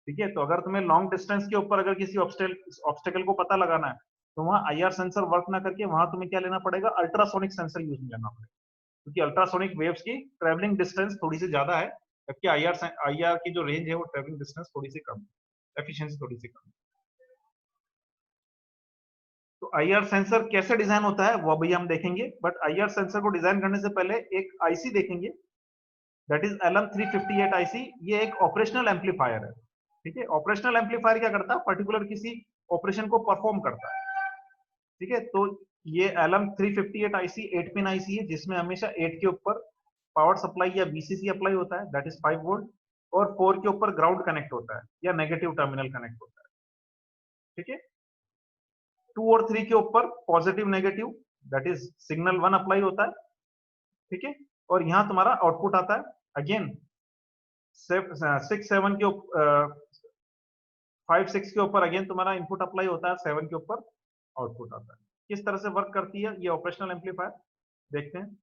ठीक है, तो अगर तुम्हें लॉन्ग डिस्टेंस के ऊपर अगर किसी ऑब्स्टेकल को पता लगाना है, तो वहां आईआर सेंसर वर्क ना करके वहां तुम्हें क्या लेना पड़ेगा, अल्ट्रासोनिक सेंसर यूज में लेना पड़ेगा, क्योंकि अल्ट्रासोनिक वेव्स की ट्रेवलिंग डिस्टेंस थोड़ी सी ज्यादा है, जबकि आईआर की जो रेंज है वो ट्रेवलिंग डिस्टेंस थोड़ी सी कम है, एफिशिएंसी थोड़ी सी कम है। तो आईआर सेंसर कैसे डिजाइन होता है वो अभी हम देखेंगे, बट आईआर सेंसर को डिजाइन करने से पहले एक आईसी देखेंगे, दैट इज LM358 आईसी। ये एक ऑपरेशनल एम्पलीफायर है। ठीक है, ऑपरेशनल एम्पलीफायर क्या करता है, पर्टिकुलर किसी ऑपरेशन को परफॉर्म करता है। ठीक है, तो ये LM358 आईसी 8 पिन आईसी है, जिसमें हमेशा 8 के ऊपर पावर सप्लाई या VCC अप्लाई होता है, दैट इज 5 वोल्ट, और 4 के ऊपर ग्राउंड कनेक्ट होता है या नेगेटिव टर्मिनल कनेक्ट होता है। ठीक है, 2 और 3 के ऊपर positive negative, that is signal 1 apply होता है। ठीक है, और यहां तुम्हारा आउटपुट आता है अगेन 6 7 के ऊपर, 5 6 के ऊपर अगेन तुम्हारा इनपुट अप्लाई होता है, 7 के ऊपर आउटपुट आता है। किस तरह से वर्क करती है ये ऑपरेशनल एम्पलीफायर, देखते हैं।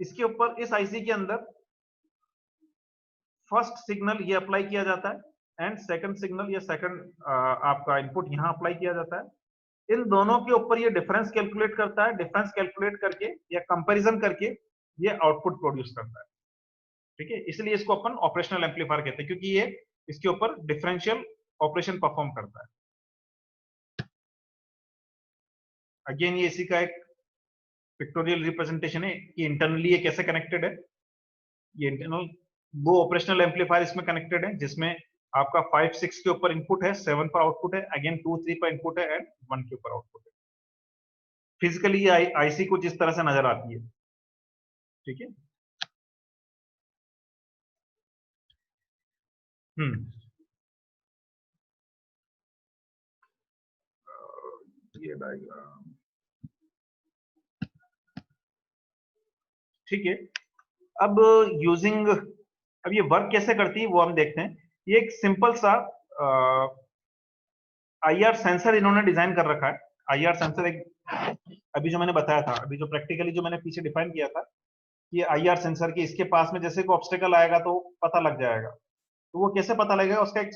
इसके ऊपर इस आईसी के अंदर फर्स्ट सिग्नल ये अप्लाई किया जाता है एंड सेकंड सिग्नल या सेकंड आपका इनपुट यहां अप्लाई किया जाता है। इन दोनों के ऊपर ये डिफरेंस कैलकुलेट करता है, डिफरेंस कैलकुलेट करके या कंपैरिजन करके ये आउटपुट प्रोड्यूस करता है। ठीक है, इसलिए इसको अपन ऑपरेशनल एम्पलीफायर कहते हैं, क्योंकि ये इसके ऊपर डिफरेंशियल ऑपरेशन परफॉर्म करता है। अगेन ये इसी का एक पिक्टोरियल रिप्रेजेंटेशन है कि इंटरनली ये कैसे कनेक्टेड है। ये इंटरनल वो ऑपरेशनल एम्पलीफायर इसमें कनेक्टेड है, जिसमें आपका 5 6 के ऊपर इनपुट है, 7 पर आउटपुट है, अगेन 2 3 पर इनपुट है एंड 1 के ऊपर आउटपुट है। फिजिकली ये आईसी कुछ इस तरह से नजर आती है। ठीक है, ये डायग्राम ठीक है। अब यूजिंग, अब ये वर्क कैसे करती है वो हम देखते हैं। ये एक सिंपल सा आईआर सेंसर इन्होंने डिजाइन कर रखा है। आईआर सेंसर एक, अभी जो मैंने बताया था, अभी जो प्रैक्टिकली जो मैंने पीछे डिफाइन किया था कि आईआर सेंसर की इसके पास में जैसे कोई ऑब्स्टेकल आएगा तो पता लग जाएगा। तो वो कैसे पता लगेगा, उसका एक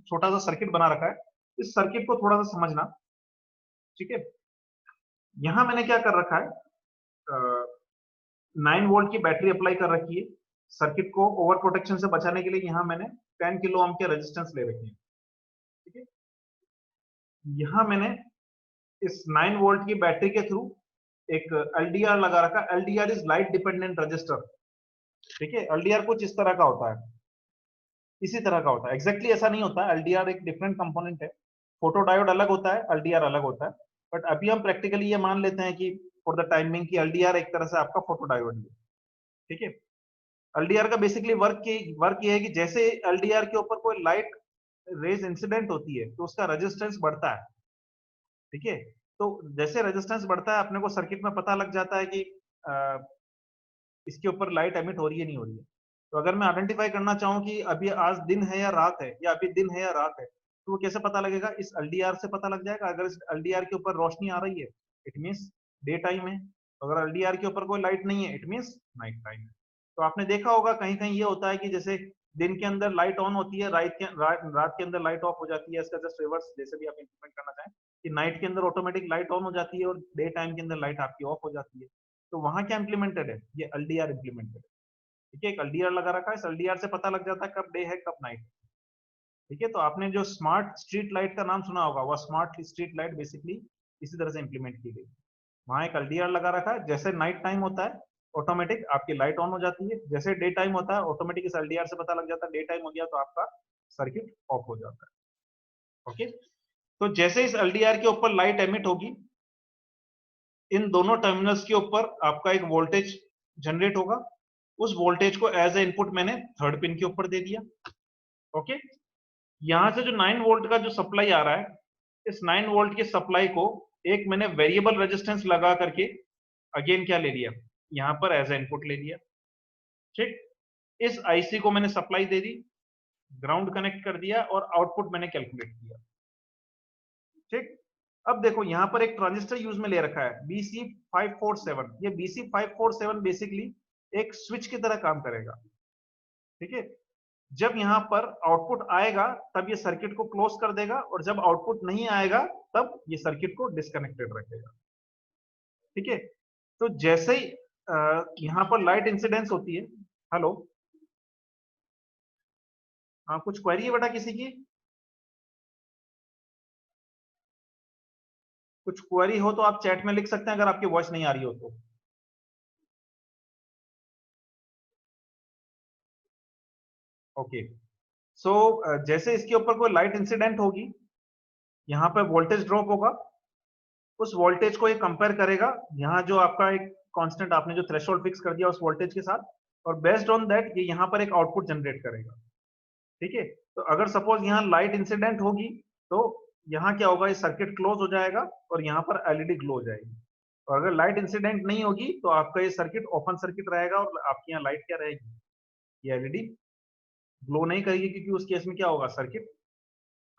छोटा सा सर्किट बना रखा है। इस सर्किट को थोड़ा सा समझना। ठीक है, यहां मैंने क्या कर रखा है, 9 वोल्ट की बैटरी अप्लाई कर रखी है। सर्किट को ओवर प्रोटेक्शन से बचाने के लिए यहां मैंने 10 किलो ओम के रेजिस्टेंस ले रखी है। ठीक है, यहां मैंने इस 9 वोल्ट की बैटरी के थ्रू एक एलडीआर लगा रखा। LDR is light dependent register. ठीक है, एलडीआर कुछ इस तरह का होता है, इसी तरह का होता है, एग्जैक्टली ऐसा नहीं होता। एलडीआर एक डिफरेंट कंपोनेंट है, फोटो डायोड अलग होता है, एलडीआर अलग होता है। बट अभी हम प्रैक्टिकली ये मान लेते हैं कि फॉर द टाइमिंग की एलडीआर एक तरह से आपका फोटो डायोड है। ठीक है, एलडीआर का बेसिकली वर्क ये है कि जैसे एलडीआर के ऊपर कोई लाइट रेज इंसिडेंट होती है तो उसका रेजिस्टेंस बढ़ता है। ठीक है, तो जैसे रेजिस्टेंस बढ़ता है अपने को सर्किट में पता लग जाता है कि इसके ऊपर लाइट एमिट हो रही है नहीं हो रही है। तो अगर मैं आइडेंटिफाई करना चाहूँ कि अभी आज दिन है या रात है, या अभी दिन है या रात है, तो वो कैसे पता लगेगा, इस एलडीआर से पता लग जाएगा। अगर इस एलडीआर के ऊपर रोशनी आ रही है इट मींस डे टाइम है, अगर एलडीआर के ऊपर कोई लाइट नहीं है इट मींस नाइट टाइम है। तो आपने देखा होगा कहीं कहीं ये होता है कि जैसे दिन के अंदर लाइट ऑन होती है, रात के अंदर लाइट ऑफ हो जाती है। इसका जस्ट रिवर्स जैसे भी आप इंप्लीमेंट करना चाहें कि नाइट के अंदर ऑटोमेटिक लाइट ऑन हो जाती है और डे टाइम के अंदर लाइट आपकी ऑफ हो जाती है। तो वहां क्या इंप्लीमेंटेड है, ये एलडीआर इंप्लीमेंटेड है। ठीक है, एक एलडीआर लगा रखा है, इस एलडीआर से पता लग जाता है कब डे है कब नाइट है। ठीक है, तो आपने जो स्मार्ट स्ट्रीट लाइट का नाम सुना होगा, वह स्मार्ट स्ट्रीट लाइट बेसिकली इसी तरह से इंप्लीमेंट की गई। वहां एक एलडीआर लगा रखा है, जैसे नाइट टाइम होता है ऑटोमेटिक आपकी लाइट ऑन हो जाती है। जैसे डे टाइम होता है ऑटोमेटिक इस एलडीआर से पता लग जाता है डे टाइम हो गया तो आपका सर्किट ऑफ हो जाता है। ओके, तो जैसे इस एलडीआर के ऊपर लाइट एमिट होगी, इन दोनों टर्मिनल्स के ऊपर आपका एक वोल्टेज जनरेट होगा। उस वोल्टेज को एज ए इनपुट मैंने थर्ड पिन के ऊपर दे दिया। ओके, यहां से जो 9 वोल्ट का जो सप्लाई आ रहा है, इस 9 वोल्ट के सप्लाई को एक मैंने वेरिएबल रेजिस्टेंस लगा करके अगेन क्या ले लिया, यहां पर एज ए इनपुट ले लिया। ठीक, इस आईसी को मैंने सप्लाई दे दी, ग्राउंड कनेक्ट कर दिया और आउटपुट मैंने कैलकुलेट किया। ठीक, अब देखो यहां पर एक ट्रांजिस्टर यूज में ले रखा है BC547। ये BC547 बेसिकली एक स्विच की तरह काम करेगा। ठीक है, जब यहां पर आउटपुट आएगा तब ये सर्किट को क्लोज कर देगा और जब आउटपुट नहीं आएगा तब ये सर्किट को डिस्कनेक्टेड रखेगा। ठीक है, तो जैसे ही यहां पर लाइट इंसिडेंस होती है। हेलो, हाँ कुछ क्वेरी है बेटा किसी की? कुछ क्वेरी हो तो आप चैट में लिख सकते हैं अगर आपकी वॉइस नहीं आ रही हो तो। ओके, सो जैसे इसके ऊपर कोई लाइट इंसिडेंट होगी, यहाँ पे वोल्टेज ड्रॉप होगा। उस वोल्टेज को ये कंपेयर करेगा, यहाँ जो आपका एक कांस्टेंट आपने जो थ्रेशोल्ड फिक्स कर दिया उस वोल्टेज के साथ, और बेस्ड ऑन दैट ये यहाँ पर एक आउटपुट जनरेट करेगा। ठीक है, तो अगर सपोज यहाँ लाइट इंसिडेंट होगी तो यहाँ क्या होगा, ये सर्किट क्लोज हो जाएगा और यहाँ पर एलईडी ग्लो हो जाएगी। और अगर लाइट इंसिडेंट नहीं होगी तो आपका ये सर्किट ओपन सर्किट रहेगा और आपकी यहाँ लाइट क्या रहेगी, ये एलईडी ग्लो नहीं करेगी, क्योंकि उस केस में क्या होगा, सर्किट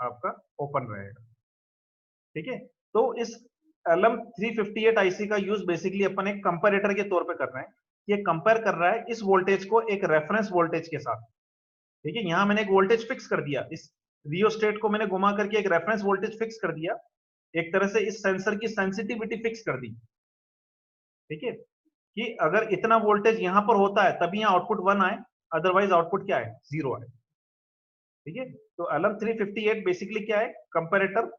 आपका ओपन रहेगा। ठीक है, तो इस LM358 आईसी का यूज बेसिकली अपन एक कंपैरेटर के तौर पे कर रहे हैं। ये कंपेयर कर रहा है इस वोल्टेज को एक रेफरेंस वोल्टेज के साथ। ठीक है, यहां मैंने एक वोल्टेज फिक्स कर दिया, इस रियोस्टेट को मैंने घुमा करके एक रेफरेंस वोल्टेज फिक्स कर दिया, एक तरह से इस सेंसर की सेंसिटिविटी फिक्स कर दी। ठीक है, कि अगर इतना वोल्टेज यहां पर होता है तभी यहां आउटपुट 1 आए, अदरवाइज आउटपुट क्या है, 0 आए। ठीक है, तो LM358 बेसिकली क्या है, कंपैरेटर,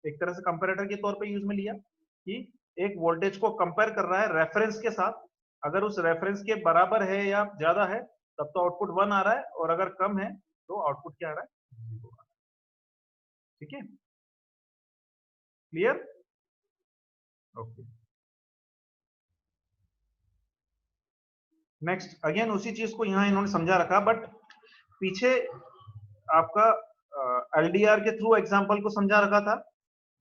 एक तरह से कंपैरेटर के तौर पे यूज में लिया कि एक वोल्टेज को कंपेयर कर रहा है रेफरेंस के साथ। अगर उस रेफरेंस के बराबर है या ज्यादा है तब तो आउटपुट 1 आ रहा है, और अगर कम है तो आउटपुट क्या आ रहा है, 0 आ रहा है। ठीक है, क्लियर? ओके, नेक्स्ट अगेन उसी चीज को यहां इन्होंने समझा रखा, बट पीछे आपका एलडीआर के थ्रू एग्जांपल को समझा रखा था।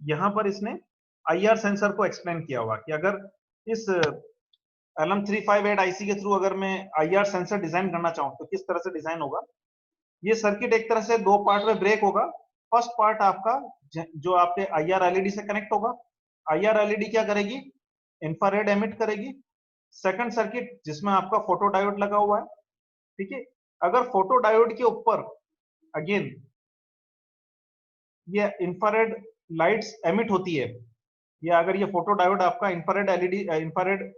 यहां पर इसने आईआर सेंसर को एक्सप्लेन किया हुआ कि अगर इस LM358 आईसी के थ्रू अगर मैं आईआर सेंसर डिजाइन करना चाहूं तो किस तरह से डिजाइन होगा। ये सर्किट एक तरह से दो पार्ट में ब्रेक होगा। फर्स्ट पार्ट आपका जो आपके आईआर एलईडी से कनेक्ट होगा। आईआर एलईडी क्या करेगी, इंफ्रारेड एमिट करेगी। सेकंड सर्किट जिसमें आपका फोटो डायोड लगा हुआ है। ठीक है, अगर फोटो डायोड के ऊपर अगेन ये इंफ्रारेड लाइट्स एमिट होती है, या अगर ये फोटो डायोड आपका इंफ्रारेड एलईडी इंफ्रारेड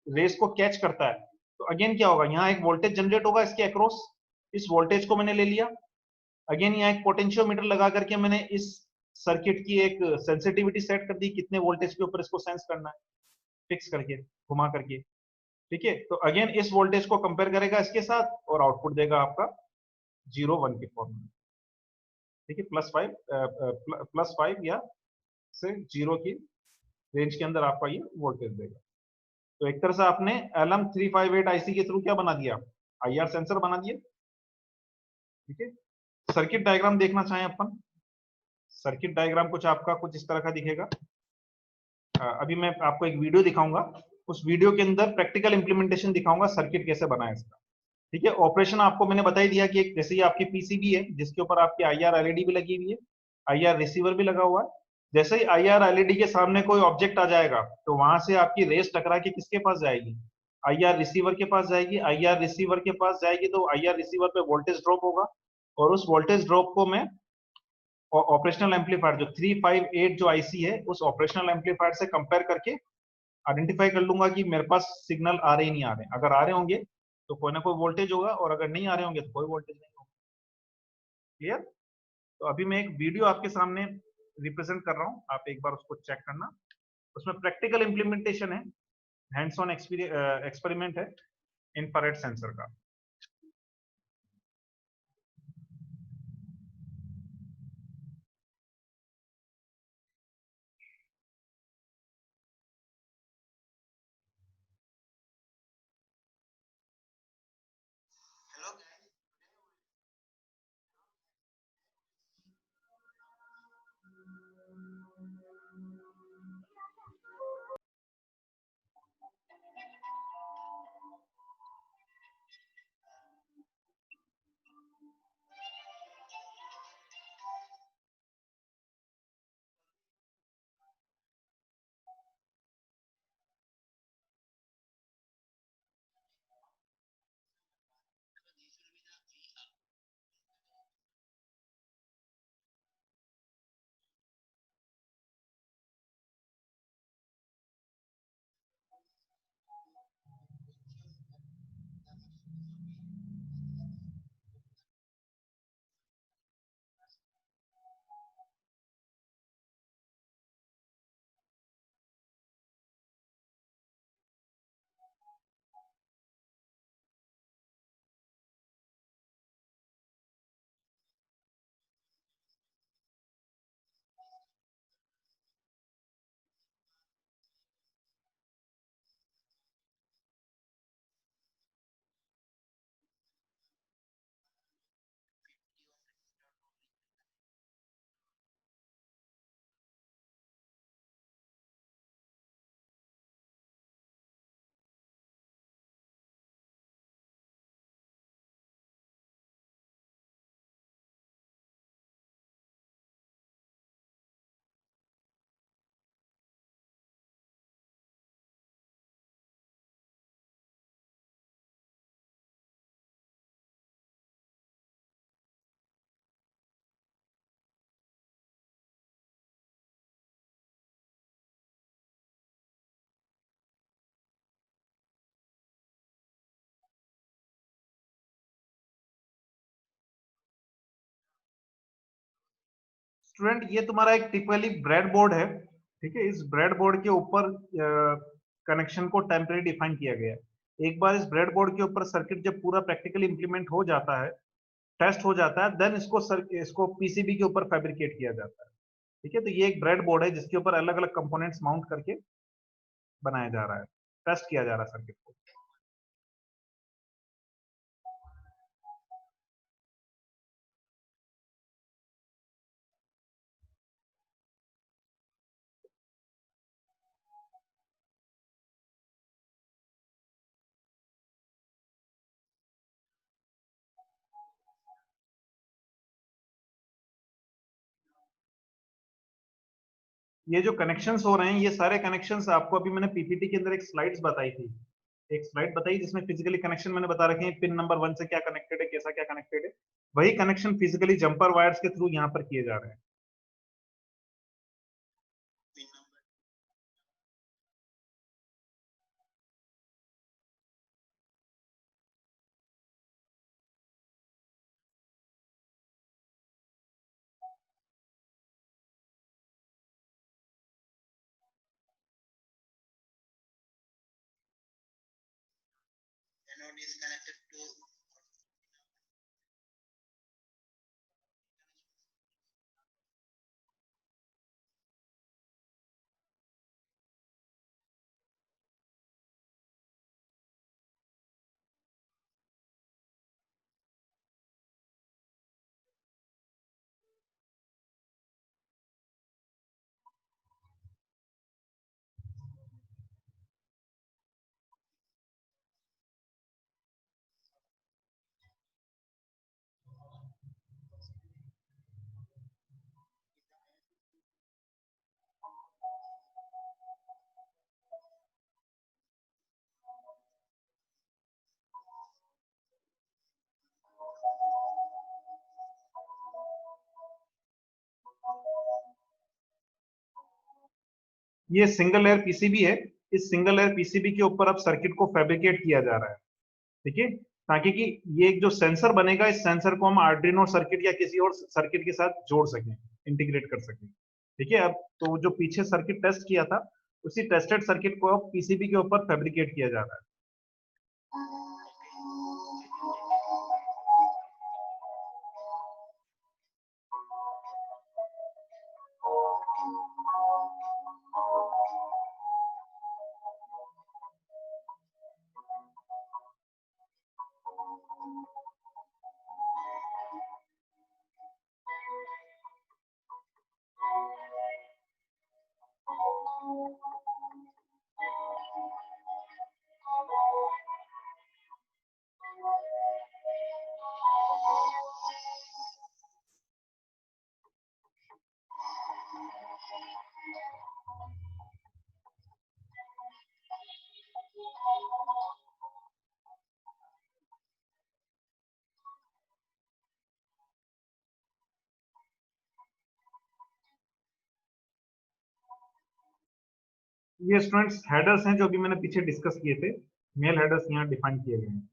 रेस को कैच करता है, तो अगेन क्या होगा, यहाँ एक वोल्टेज जनरेट होगा इसके अक्रॉस। इस वोल्टेज को मैंने ले लिया, अगेन यहाँ एक पोटेंशियोमीटर लगा करके मैंने इस सर्किट की एक सेंसिटिविटी सेट कर दी, कितने वोल्टेज के ऊपर इसको सेंस करना है, फिक्स करके घुमा करके। ठीक है, तो अगेन इस वोल्टेज को कंपेयर करेगा इसके साथ और आउटपुट देगा आपका 0 1 के फॉर्म में। ठीक है, +5 या से 0 की रेंज के अंदर आपका ये वोल्टेज देगा। तो एक तरह से आपने LM358 आईसी के थ्रू क्या बना दिया, आईआर सेंसर बना दिया। ठीक है, सर्किट डायग्राम देखना चाहें अपन, सर्किट डायग्राम कुछ आपका कुछ इस तरह का दिखेगा। अभी मैं आपको एक वीडियो दिखाऊंगा, उस वीडियो के अंदर प्रैक्टिकल इंप्लीमेंटेशन दिखाऊंगा सर्किट कैसे बना है इसका। ठीक है, ऑपरेशन आपको मैंने बता ही दिया कि एक जैसे ये आपकी पीसीबी है जिसके ऊपर आपकी आईआर एलईडी भी लगी हुई है, आईआर रिसीवर भी लगा हुआ है। जैसे ही आईआर एलईडी के सामने कोई ऑब्जेक्ट आ जाएगा तो वहां से आपकी रेस टकरा के किसके पास जाएगी, आईआर रिसीवर के पास जाएगी। आईआर रिसीवर के पास जाएगी तो आईआर रिसीवर पे वोल्टेज ड्रॉप होगा, और उस वोल्टेज ड्रॉप को मैं ऑपरेशनल एम्पलीफायर जो 358 जो आईसी है उस ऑपरेशनल एम्पलीफायर से कंपेयर करके आइडेंटिफाई कर लूंगा कि मेरे पास सिग्नल आ रहे ही नहीं आ रहे। अगर आ रहे होंगे तो कोई ना कोई वोल्टेज होगा, और अगर नहीं आ रहे होंगे तो कोई वोल्टेज नहीं होगा। क्लियर? तो अभी मैं एक वीडियो आपके सामने रिप्रेजेंट कर रहा हूं, आप एक बार उसको चेक करना, उसमें प्रैक्टिकल इंप्लीमेंटेशन है। हैंड्स ऑन एक्सपेरिमेंट है इंफ्रारेड सेंसर का। स्टूडेंट ये तुम्हारा एक टिपिकली ब्रेड बोर्ड है, ठीक है। इस ब्रेड बोर्ड के ऊपर कनेक्शन को टेम्परेरी डिफाइन किया गया है। एक बार इस ब्रेड बोर्ड के ऊपर सर्किट जब पूरा प्रैक्टिकली इंप्लीमेंट हो जाता है, टेस्ट हो जाता है, देन इसको पीसीबी के ऊपर फैब्रिकेट किया जाता है, ठीक है। तो ये एक ब्रेड बोर्ड है जिसके ऊपर अलग अलग कंपोनेंट्स माउंट करके बनाया जा रहा है, टेस्ट किया जा रहा है सर्किट को। ये जो कनेक्शंस हो रहे हैं, ये सारे कनेक्शंस आपको अभी मैंने पीपीटी के अंदर एक स्लाइड्स बताई थी, एक स्लाइड बताई जिसमें फिजिकली कनेक्शन मैंने बता रखे हैं, पिन नंबर 1 से क्या कनेक्टेड है, कैसा क्या कनेक्टेड है। वही कनेक्शन फिजिकली जंपर वायर्स के थ्रू यहाँ पर किए जा रहे हैं। ये सिंगल लेयर पीसीबी है। इस सिंगल लेयर पीसीबी के ऊपर अब सर्किट को फैब्रिकेट किया जा रहा है, ठीक है, ताकि कि ये एक जो सेंसर बनेगा, इस सेंसर को हम आर्डिनो सर्किट या किसी और सर्किट के साथ जोड़ सकें, इंटीग्रेट कर सकें, ठीक है। अब तो जो पीछे सर्किट टेस्ट किया था उसी टेस्टेड सर्किट को पीसीबी के ऊपर फैब्रिकेट किया जा रहा है। ये स्टूडेंट्स हेडर्स हैं जो भी मैंने पीछे डिस्कस किए थे, मेल हेडर्स यहाँ डिफाइन किए गए हैं।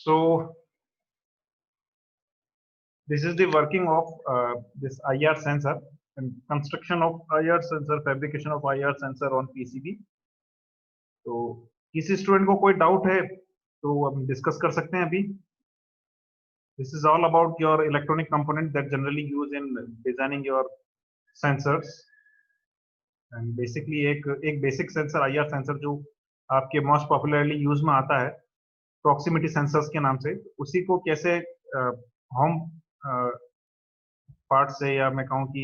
So this is the working of this IR sensor and construction of IR sensor, fabrication of IR sensor on PCB. तो किसी स्टूडेंट को कोई डाउट है तो हम डिस्कस कर सकते हैं अभी। This is all about your electronic component that generally used in designing your sensors. And basically एक बेसिक सेंसर IR सेंसर जो आपके मोस्ट पॉपुलरली यूज में आता है प्रॉक्सिमिटी सेंसर्स के नाम से, उसी को कैसे होम पार्ट से, या मैं कहूँ कि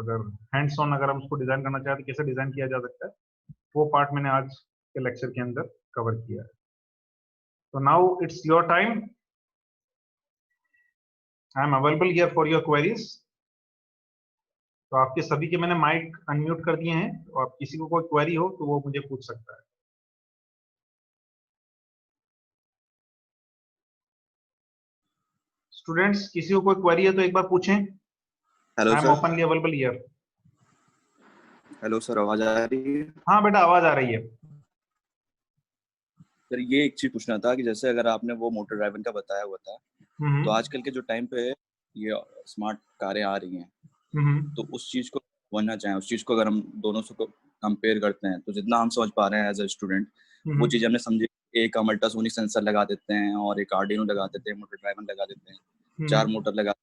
अगर हैंड्स ऑन अगर हम उसको डिजाइन करना चाहें तो कैसे डिजाइन किया जा सकता है, वो पार्ट मैंने आज के लेक्चर के अंदर कवर किया है। तो now it's your time, I am available here for your queries. तो आपके सभी के मैंने माइक अनम्यूट कर दिए हैं, तो आप किसी को कोई क्वेरी हो तो वो मुझे पूछ सकता है। स्टूडेंट्स किसी को कोई क्वेरी है तो एक बार पूछें। Hello I am sir. Openly available here. Hello sir, आवाज आ रही है? हाँ बेटा आवाज आ रही है। सर ये एक चीज पूछना था कि जैसे अगर आपने वो मोटर ड्राइवन का बताया हुआ था, तो आजकल के जो टाइम पे ये स्मार्ट कारें आ रही हैं, तो उस चीज को बनना चाहें, उस चीज को अगर हम दोनों से कंपेयर करते हैं, तो जितना हम समझ पा रहे हैं एज अ स्टूडेंट, वो चीज हमने समझी, एक हम अल्ट्रासोनिक सेंसर लगा देते हैं और एक आर्डिनो लगा देते हैं, मोटर ड्राइवन लगा देते हैं, 4 मोटर लगा,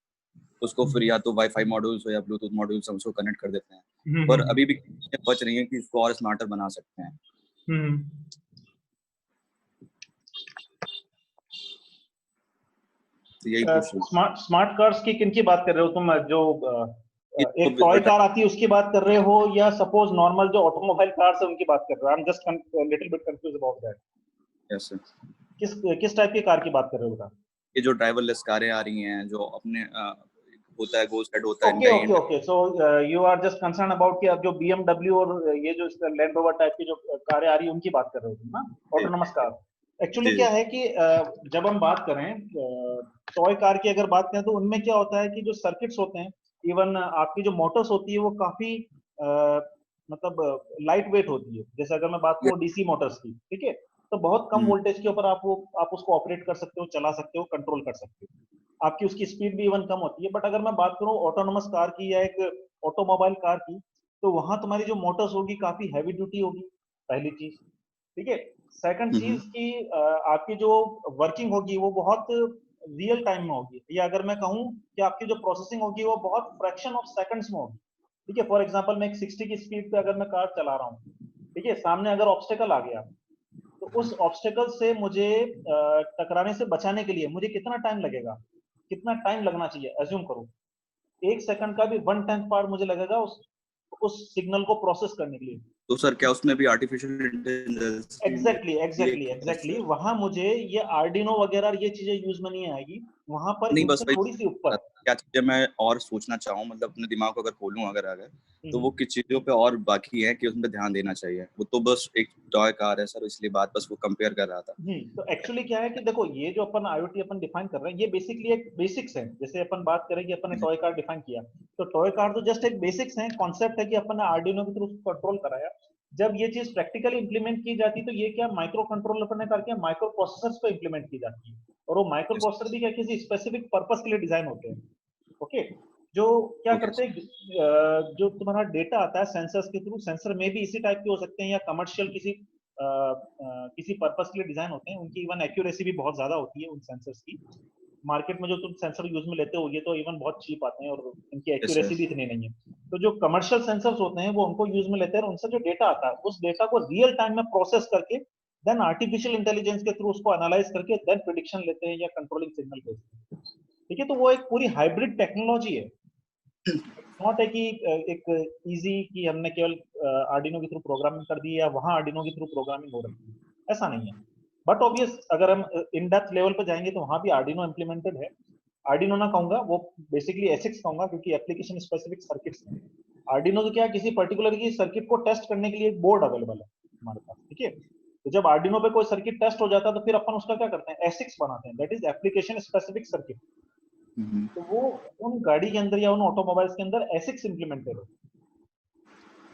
उसको फिर या तो वाईफाई मॉड्यूल्स हो या ब्लूटूथ मॉड्यूल्स हम उसको कनेक्ट कर देते हैं, पर अभी भी बच रही है कि इसको और स्मार्टर बना सकते हैं। तो यही स्मार्ट कार्स की किनकी बात कर रहे हो तुम? जो एक टॉय कार आती है उसकी बात कर रहे हो, या सपोज नॉर्मल जो ऑटोमोबाइल कार्स है उनकी बात कर रहे हो? I am just little bit confuse about that. Yes sir. किस टाइप की कार की बात कर रहे हो बेटा? ये जो ड्राइवरलेस कारें आ रही हैं, जो अपने होता है, गोस्ट हेड होता है। Okay so you are just concern about कि अब जो BMW और ये जो लैंड रोवर टाइप की जो कारें आ रही है उनकी बात कर रहे हो तुम ना, ऑटोनोमस कार। एक्चुअली क्या है कि जब हम बात करें टॉय कार की, अगर बात करें तो उनमें क्या होता है कि जो सर्किट्स होते हैं, इवन आपकी जो मोटर्स होती है वो काफी मतलब लाइट वेट होती है। जैसे अगर मैं बात करूँ DC मोटर्स की, ठीक है, तो बहुत कम वोल्टेज के ऊपर आप उसको ऑपरेट कर सकते हो, चला सकते हो, कंट्रोल कर सकते हो, आपकी उसकी स्पीड भी इवन कम होती है। बट अगर मैं बात करूँ ऑटोनोमस कार की या एक ऑटोमोबाइल कार की, तो वहां तुम्हारी जो मोटर्स होगी काफी हैवी ड्यूटी होगी, पहली चीज, ठीक है। सेकंड चीज की आपकी जो वर्किंग होगी वो बहुत रियल टाइम में होगी, या अगर मैं कहूँ कि आपकी जो प्रोसेसिंग होगी वो बहुत फ्रैक्शन ऑफ सेकंड्स में होगी। ठीक है, फॉर एग्जांपल मैं एक 60 की स्पीड पे अगर मैं कार चला रहा हूँ, ठीक है, सामने अगर ऑब्स्टेकल आ गया तो उस ऑब्स्टेकल से मुझे टकराने से बचाने के लिए मुझे कितना टाइम लगेगा, कितना टाइम लगना चाहिए, एज्यूम करो 1 सेकंड का भी 1/10 पार्ट मुझे लगेगा उस सिग्नल को प्रोसेस करने के लिए। तो सर क्या उसमें भी आर्टिफिशियल इंटेलिजेंस? एग्जैक्टली वहां मुझे ये आर्डिनो वगैरह ये चीजें यूज में नहीं आएगी, वहां पर नहीं, बस इनसे थोड़ी सी ऊपर क्या चीजें मैं और सोचना चाहूँ, मतलब अपने दिमाग को अगर खोलूं अगर तो वो किस चीजों पे और बाकी है कि उसमें ध्यान देना चाहिए। वो तो बस एक टॉय कार है सर, इसलिए बात बस वो कंपेयर कर रहा था। तो एक्चुअली क्या है कि देखो ये जो अपन IoT अपन डिफाइन कर रहे हैं ये बेसिकली एक बेसिक्स है। जैसे अपन बात करें कि अपन ने टॉय कार डिफाइन किया, तो टॉय कार तो जस्ट एक बेसिक्स है, कॉन्सेप्ट है कि अपन ने आर्डिनो के थ्रू कंट्रोल कराया। जब ये चीज प्रैक्टिकली इंप्लीमेंट की जाती है तो ये क्या माइक्रो कंट्रोलर अपन ने करके माइक्रो प्रोसेसर्स पे इंप्लीमेंट की जाती है, और वो माइक्रो प्रोसेसर भी क्या किसी स्पेसिफिक पर्पस के लिए डिजाइन होते हैं। ओके, जो क्या करते हैं, जो तुम्हारा डेटा आता है सेंसर्स के थ्रू, सेंसर में भी इसी टाइप के हो सकते हैं या कमर्शियल किसी पर्पस के लिए डिजाइन होते हैं, उनकी इवन एक्यूरेसी भी बहुत ज्यादा होती है उन सेंसर्स की। मार्केट में जो तुम सेंसर यूज में लेते हो ये तो इवन बहुत चीप आते हैं और इनकी एक्यूरेसी भी इतनी नहीं है। तो जो कमर्शियल सेंसर्स होते हैं वो उनको यूज में लेते हैं और उनसे जो डेटा आता है उस डेटा को रियल टाइम में प्रोसेस करके देन आर्टिफिशियल इंटेलिजेंस के थ्रू उसको एनालाइज करके देन प्रेडिक्शन लेते हैं या कंट्रोलिंग सिग्नल भेजते हैं। ठीक है, तो वो एक पूरी हाइब्रिड टेक्नोलॉजी है, नॉट है कि एक इजी कि हमने केवल आर्डिनो के थ्रू प्रोग्रामिंग कर दी या वहां आर्डिनो के थ्रू प्रोग्रामिंग हो रही है, ऐसा नहीं है। बट ऑब्वियस अगर हम इन डेप्थ लेवल पर जाएंगे तो वहां भी आर्डिनो इंप्लीमेंटेड है। आर्डिनो ना कहूंगा, वो बेसिकली एसिक्स कहूंगा क्योंकि एप्लीकेशन स्पेसिफिक सर्किट्स हैं। आर्डिनो तो क्या है, किसी पर्टिकुलर की सर्किट को टेस्ट करने के लिए एक बोर्ड अवेलेबल है हमारे पास। ठीक है, तो जब आर्डिनो पे कोई सर्किट टेस्ट हो जाता है तो फिर अपन उसका क्या करते हैं, एसिक्स बनाते हैं, that is application specific circuit. तो वो उन गाड़ी के अंदर या उन ऑटोमोबाइल्स के अंदर एसिक्स इंप्लीमेंटेड है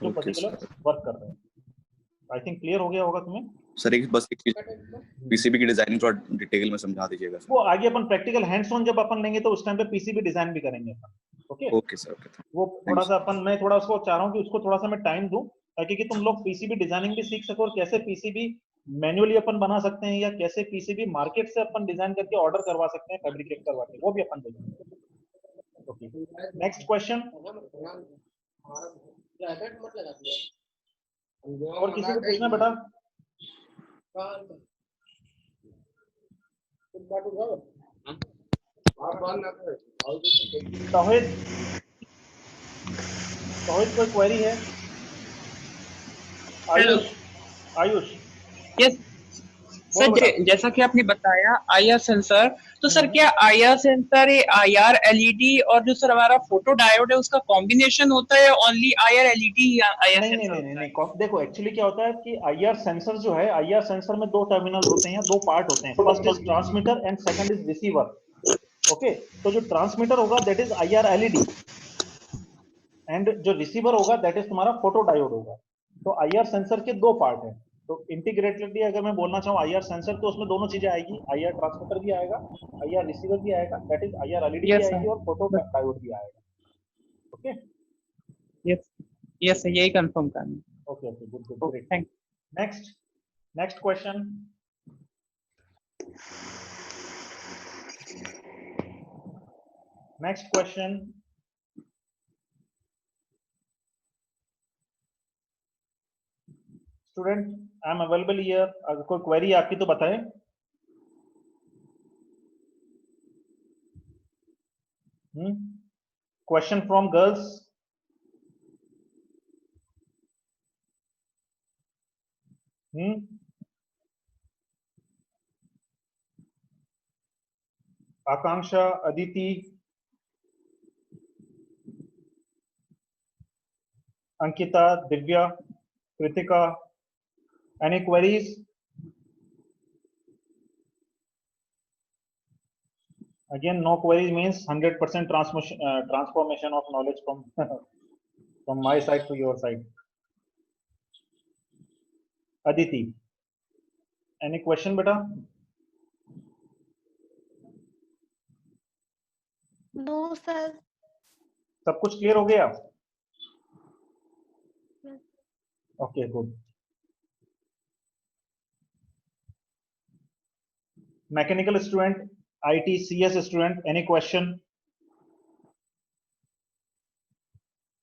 जो पर्टिकुलर वर्क कर रहे हैं। आई थिंक क्लियर हो गया होगा तुम्हें सर। एक बस एक चीज, पीसीबी की डिजाइनिंग थोड़ा डिटेल में समझा दीजिएगा सर। वो आगे अपन प्रैक्टिकल हैंड्स ऑन जब अपन लेंगे तो उस टाइम पे पीसीबी डिजाइन भी करेंगे अपन। Okay okay sir, okay. वो थोड़ा सा अपन, मैं थोड़ा उसको चाह रहा हूँ कि उसको थोड़ा सा मैं टाइम दूं ताकि कि तुम लोग पीसीबी डिजाइनिंग भी सीख सको और कैसे पीसीबी मैन्युअली अपन बना सकते हैं या कैसे पीसीबी मार्केट से अपन डिजाइन करके ऑर्डर करवा सकते हैं, फैब्रिकेट करवा के, वो भी अपन देखेंगे। Okay, next question. और किसी को पूछना बेटा? तौहीद, कोई क्वेरी है? आयुष, आयुष यस सर, जैसा कि आपने बताया IR सेंसर, तो सर क्या IR सेंसर IR LED और जो सर हमारा फोटो डायोड है उसका कॉम्बिनेशन होता है, ओनली IR LED ही IR सेंसर? नहीं, देखो एक्चुअली क्या होता है कि IR सेंसर जो है, IR सेंसर में दो टर्मिनल्स होते हैं, दो पार्ट होते हैं, first is transmitter and second is receiver. Okay, तो जो ट्रांसमीटर होगा that is IR LED and जो रिसीवर होगा दैट इज तुम्हारा फोटो डायोड होगा। तो IR सेंसर के दो पार्ट हैं, तो इंटीग्रेटेडली अगर मैं बोलना चाहूँ IR सेंसर तो उसमें दोनों चीजें आएगी, IR ट्रांसमीटर भी आएगा, IR रिसीवर भी आएगा, दैट इज IR LED भी आएगी और फोटो डायोड भी आएगा। ओके, यस यही कंफर्म करना। Okay, good, great, thank you. Next question. Next question, student I am available here, अगर कोई क्वेरी आपकी तो बताएं। Question from girls? Akanksha, Aditi, Ankita, Divya, Kritika, any queries? Again, no queries means 100% transformation of knowledge from from my side to your side. Aditi, any question beta? No sir. सब कुछ clear हो गया? Okay, good. Mechanical student, ITCS student, any question?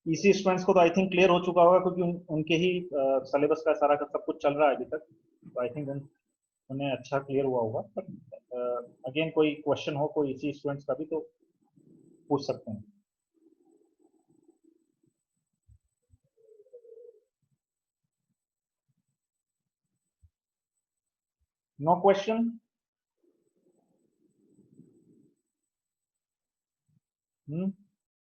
EC students को तो I think clear हो चुका होगा, क्योंकि उनके ही सिलेबस का सारा का सब कुछ चल रहा है अभी तक, तो आई थिंक उन्हें अच्छा क्लियर हुआ होगा। बट अगेन कोई क्वेश्चन हो कोई EC स्टूडेंट्स का भी तो पूछ सकते हैं। No question?